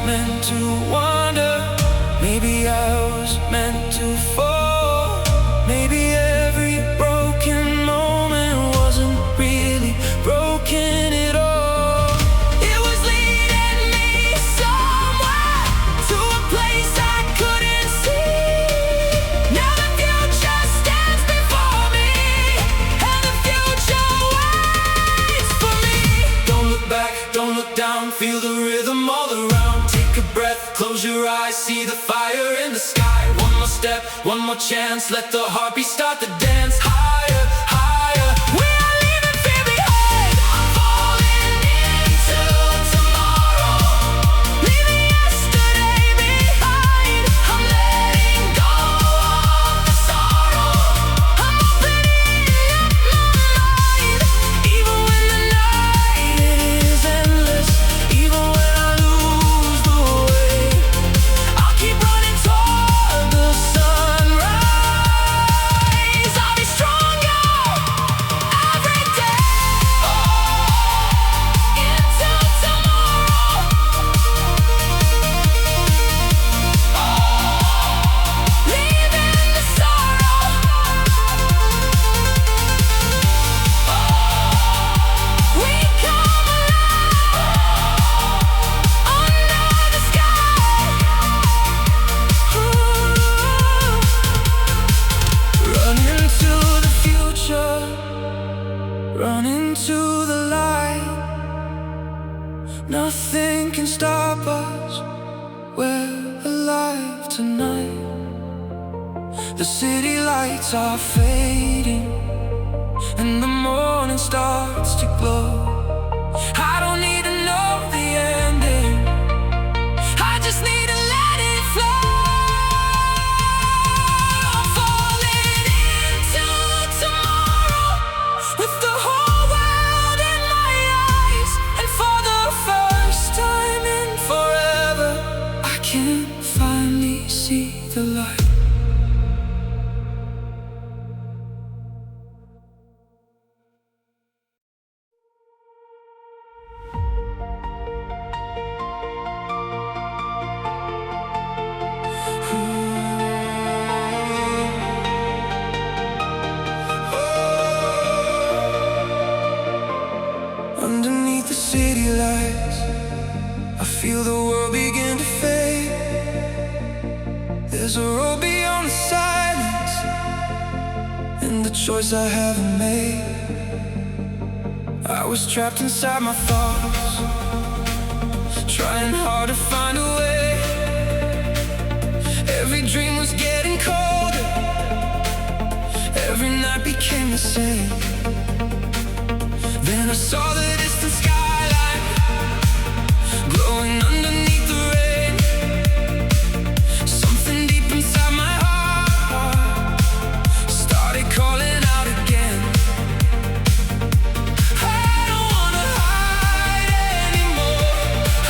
meant to wander. Maybe I was meant to fall. Maybe every broken moment wasn't really broken at all. It was leading me somewhere, to a place I couldn't see. Now the future stands before me, and the future waits for me. Don't look back, don't look down, feel the rhythm all around. Take a breath, close your eyes, see the fire in the sky. One more step, one more chance, let the heartbeat start to dance. Higher, higher, we are leaving fear behind. I'm falling into tomorrow, leaving yesterday behind. I'm letting go of the sorrow, I'm opening up my mind. Even when the night is endless, even when I lose the way, I'll keep running toward the sunrise. I'll be stronger every day. Into tomorrow, leaving the sorrow. We come alive under the sky. Run into the future, run into the light. Nothing can stop us, we're alive tonight. The city lights are fading, and the morning starts to glow. I don't need to know the ending, I just need to let it flow. I'm falling into tomorrow, with the whole world in my eyes. And for the first time in forever, I can finally see the light. Underneath the city lights, I feel the world begin to fade. There's a road beyond the silence, and the choice I haven't made. I was trapped inside my thoughts, trying hard to find a way. Every dream was getting colder, every night became the same. Then I saw the distant skyline, glowing underneath the rain. Something deep inside my heart started calling out again. I don't wanna hide anymore,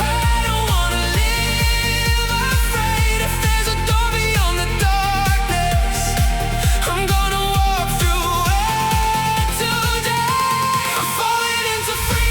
I don't wanna live afraid. If there's a door beyond the darkness, I'm gonna walk through it today. I'm falling into freedom.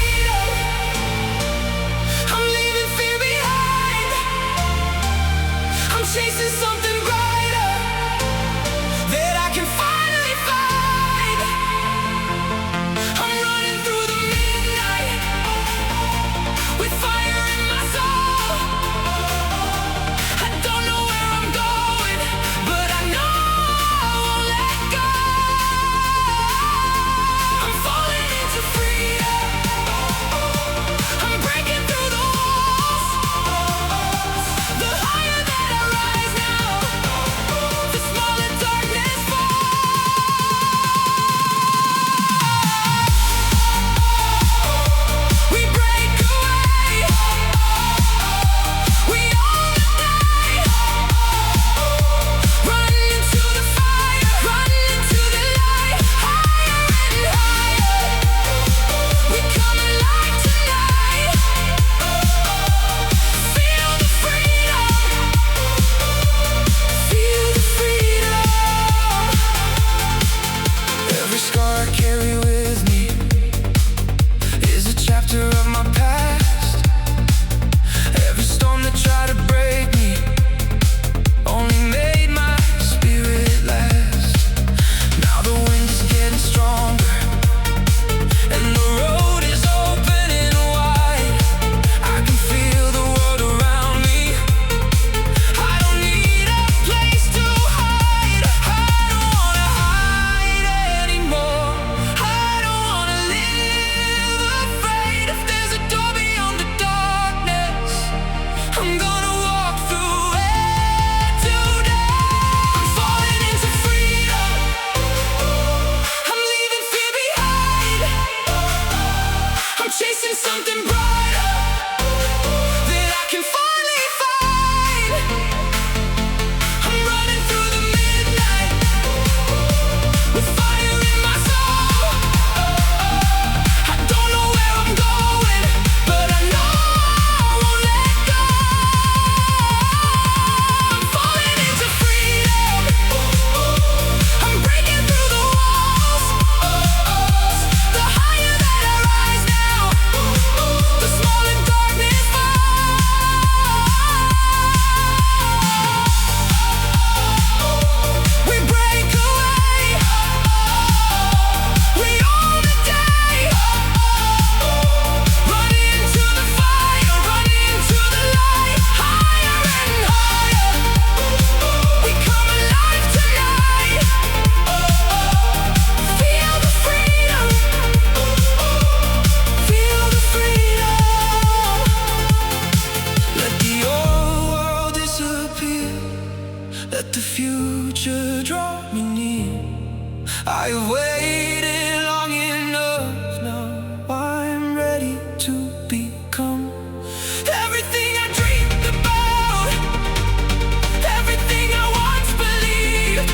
future draw me near. I have waited long enough, now I'm ready to become everything I dreamed about, everything I once believed.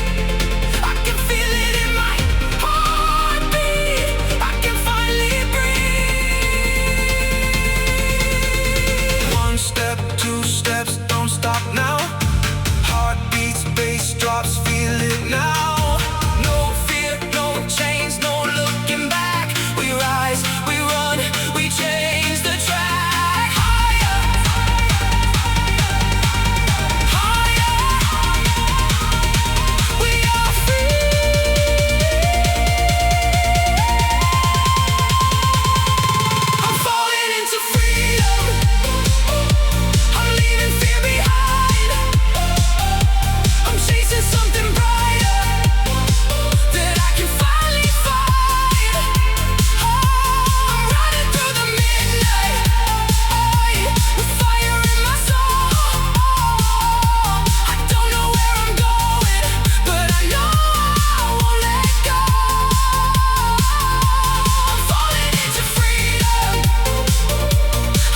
I can feel it in my heartbeat, I can finally breathe. One step, two steps, don't stop now. Heartbeats, bass drops, feel it now. No fear, no chains, no looking back. We rise, we run, we change the track. Higher, higher. We are free. I'm falling into freedom. I'm leaving fear behind. I'm chasing something brighter that I can finally find. I'm running through the midnight, with fire in my soul. I don't know where I'm going, but I know I won't let go. I'm falling into freedom.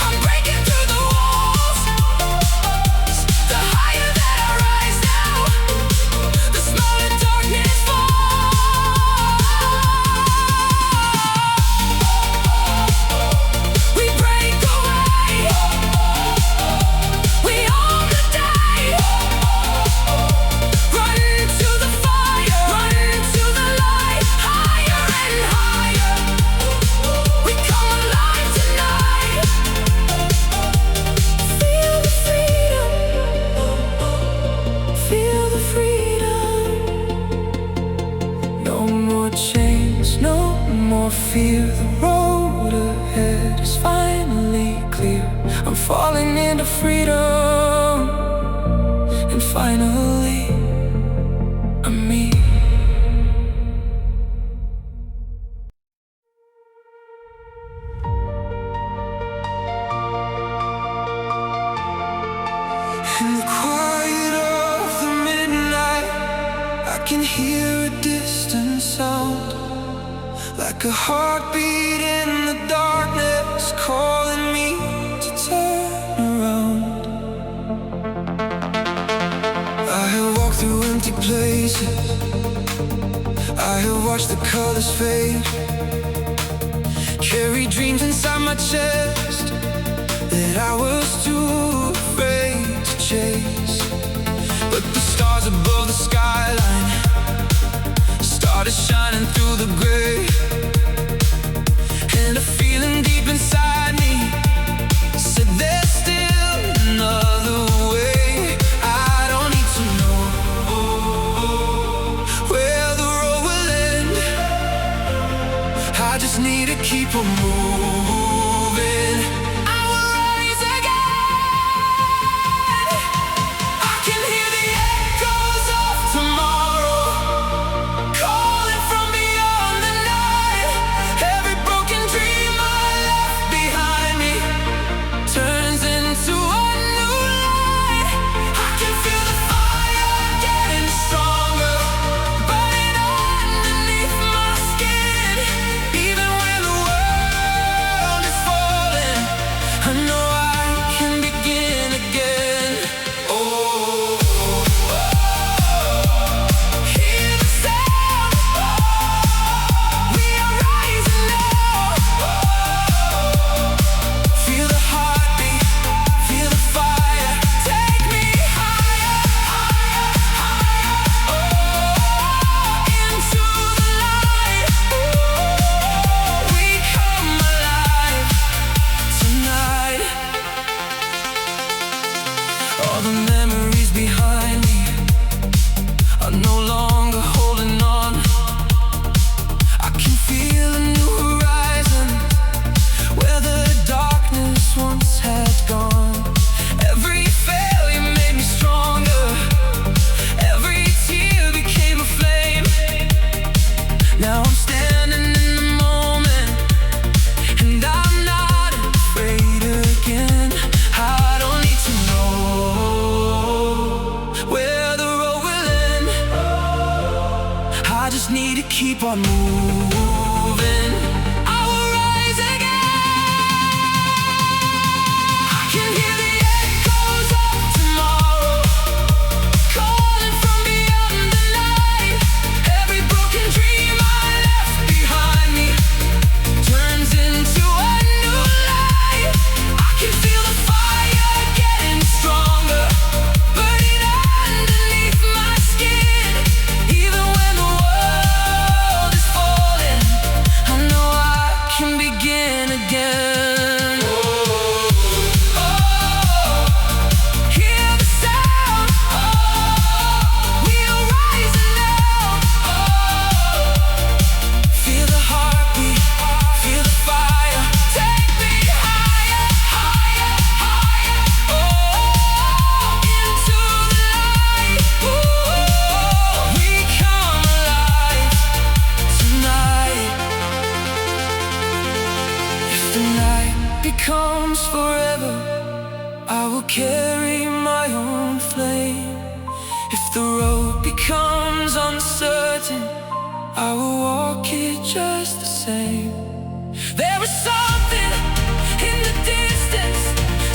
I'm breaking through the walls. The higher that I rise now, the smaller darkness falls. We break away. We own the day. Run to the fire, run to the light. Higher and higher. We come alive tonight. Feel the freedom. Feel the freedom. No more chains, no more fear. The road ahead is finally clear. I'm falling into freedom, and finally I'm me. In the quiet of the midnight, I can hear a distant sound, like a heartbeat in the darkness, calling me to turn around. I have walked through empty places, I have watched the colors fade, carry dreams inside my chest that I was too afraid to chase. But the stars above the skyline started shining through the gray, and a feeling deep inside me said there's still another way. I don't need to know where the road will end, I just need to keep on moving. I will rise again. I can hear the echoes of tomorrow calling from beyond the night. Every broken dream I left behind. on moving. I will rise again. I can hear the echoes of tomorrow calling from beyond the night. Every broken dream I left behind me turns into a new light. I can feel the fire getting stronger, burning underneath my skin. Even when the world is falling, I know I can begin again. Oh, hear the sound. Oh, we are rising now. Feel the heartbeat, feel the fire. Take me higher, higher, higher. Oh, into the light. Ooh, we come alive tonight. If the night becomes forever, I will carry my own flame. If the road becomes uncertain, I will walk it just the same. There is something in the distance,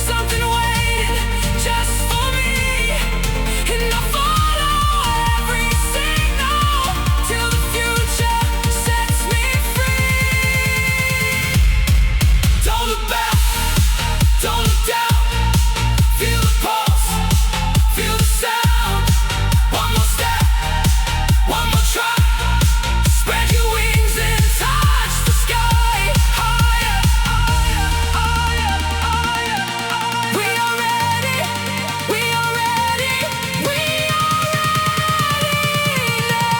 something waiting just for me. And I follow every signal till the future sets me free. Don't look back, don't look down. Feel the pulse, feel the sound. One more step, one more try. Spread your wings and touch the sky. Higher, higher, higher, higher. We are ready, we are ready, we are ready now.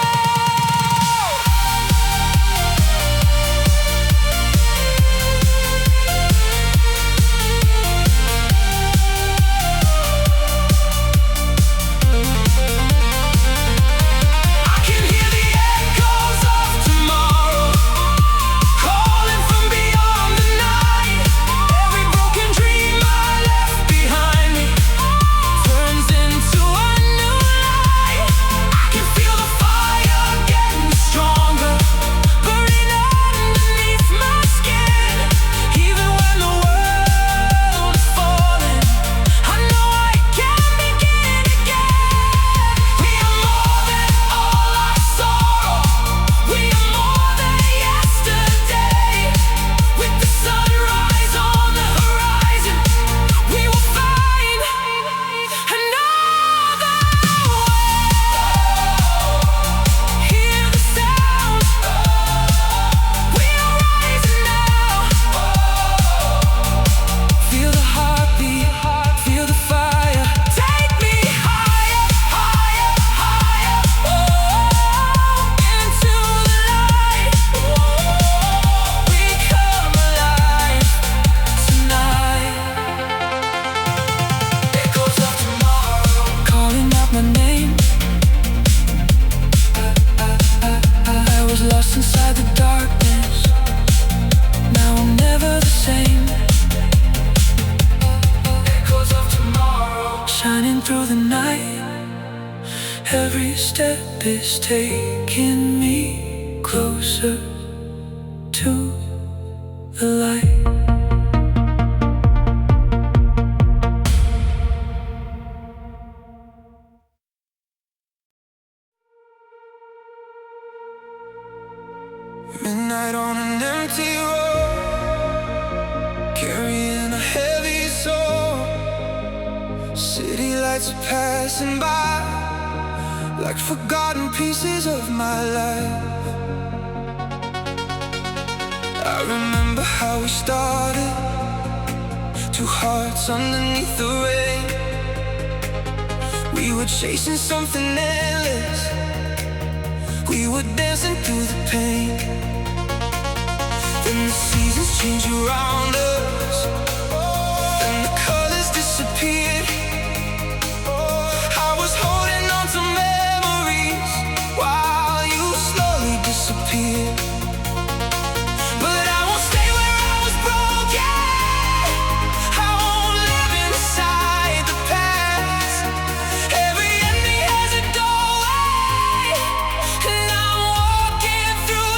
I can hear the echoes of tomorrow calling from beyond the night. Every broken dream I left behind me turns into a new light. I can feel the fire getting stronger, burning underneath my skin. Even when the world is falling, I know I can begin again. We are more than all our sorrow. We are more than yesterday. With the sunrise on the horizon, we will find another way. Hear the sound. We are rising now. Feel the heartbeat, feel the fire. Take me higher, higher, higher. Oh, into the light. Oh, we come alive tonight. Echoes of tomorrow calling out my name. I was lost inside the darkness. Now I'm never the same. Echoes of tomorrow shining through the night. Every step is taking me closer to the light. Midnight on an empty road, carrying a heavy soul. City lights are passing by like forgotten pieces of my life. I remember how we started, two hearts underneath the rain. We were chasing something endless, we were dancing through the pain. Then the seasons change around us, then the colors disappeared. I was holding on to memories while you slowly disappeared. But I won't stay where I was broken. I won't live inside the past. Every ending has a doorway, and I'm walking through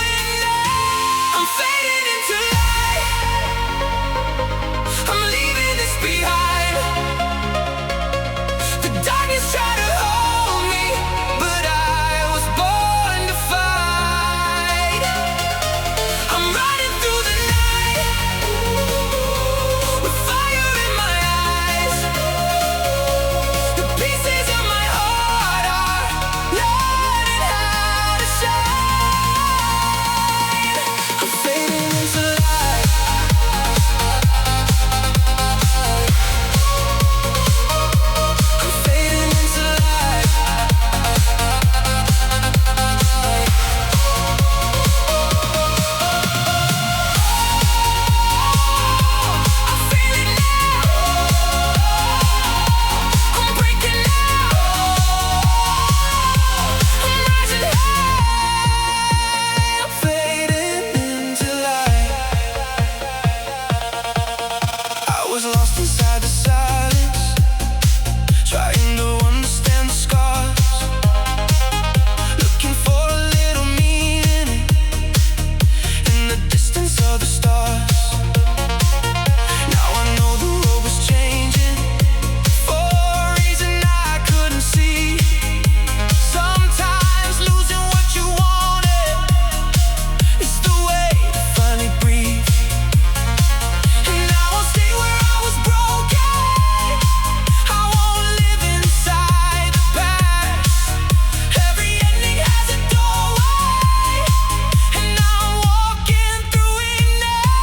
lost inside the silence, trying to understand the scars, looking for a little meaning in the distance of the stars. Now I know the road was changing for a reason I couldn't see. Sometimes losing what you wanted is the way to finally breathe. And now I'll stay where I was broken. I won't live inside the past. Every ending has a doorway, and now I'm walking through it now.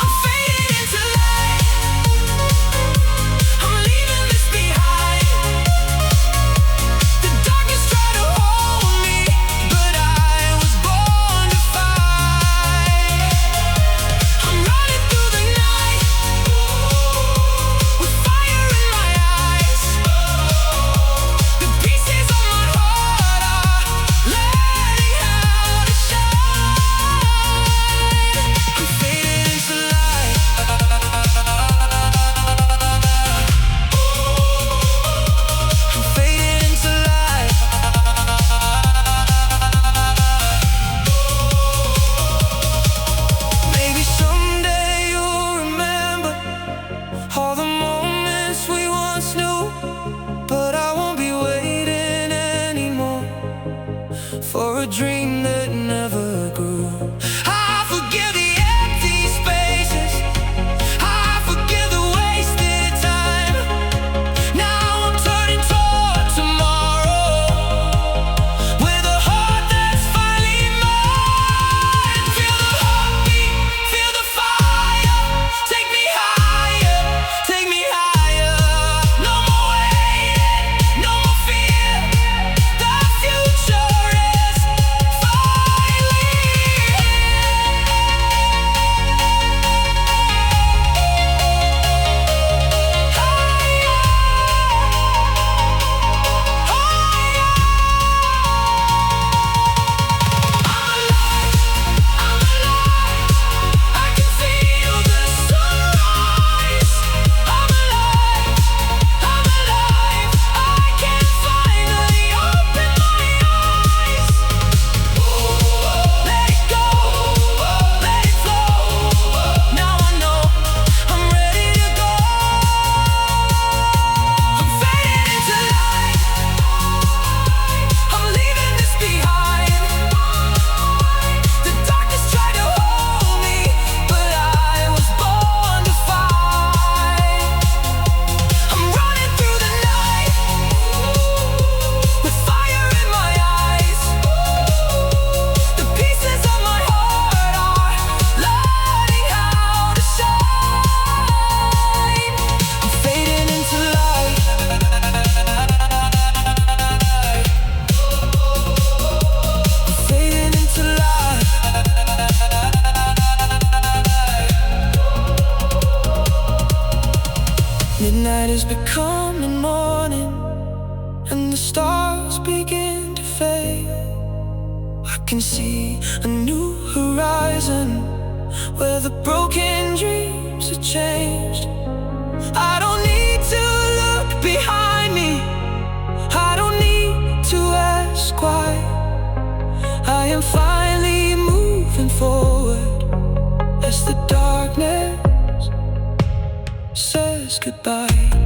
I'm fading into light, I'm leaving this behind. The darkness tried to hold me, but I was born to fight. I'm running through the night with fire in my eyes. The pieces of my heart are learning how to shine. I'm fading into light. I'm fading into light. Maybe someday you'll remember all the moments we once knew, but I won't be waiting anymore for a dream that never grew. I forgive the empty spaces, I forgive the wasted time. Now I'm turning toward tomorrow with a heart that's finally mine. Feel the heartbeat, feel the fire. Take me higher, take me higher. No more waiting, no more fear. The future is finally I can feel the sunrise. I'm alive, I'm alive. I can finally open my eyes. Let it go, let it flow. Now I know I'm ready to go. I'm fading into light, I'm leaving this behind. The darkness tried to hold me, but I was born to fight. I'm running through the night with fire in my eyes. The pieces of my heart are learning how to shine. I'm fading into light. I'm fading into light. Midnight is becoming morning, and the stars begin to fade. I can see a new horizon where the broken dreams are changed. I don't need to look behind me, I don't need to ask why. I am finally moving forward as the darkness says goodbye.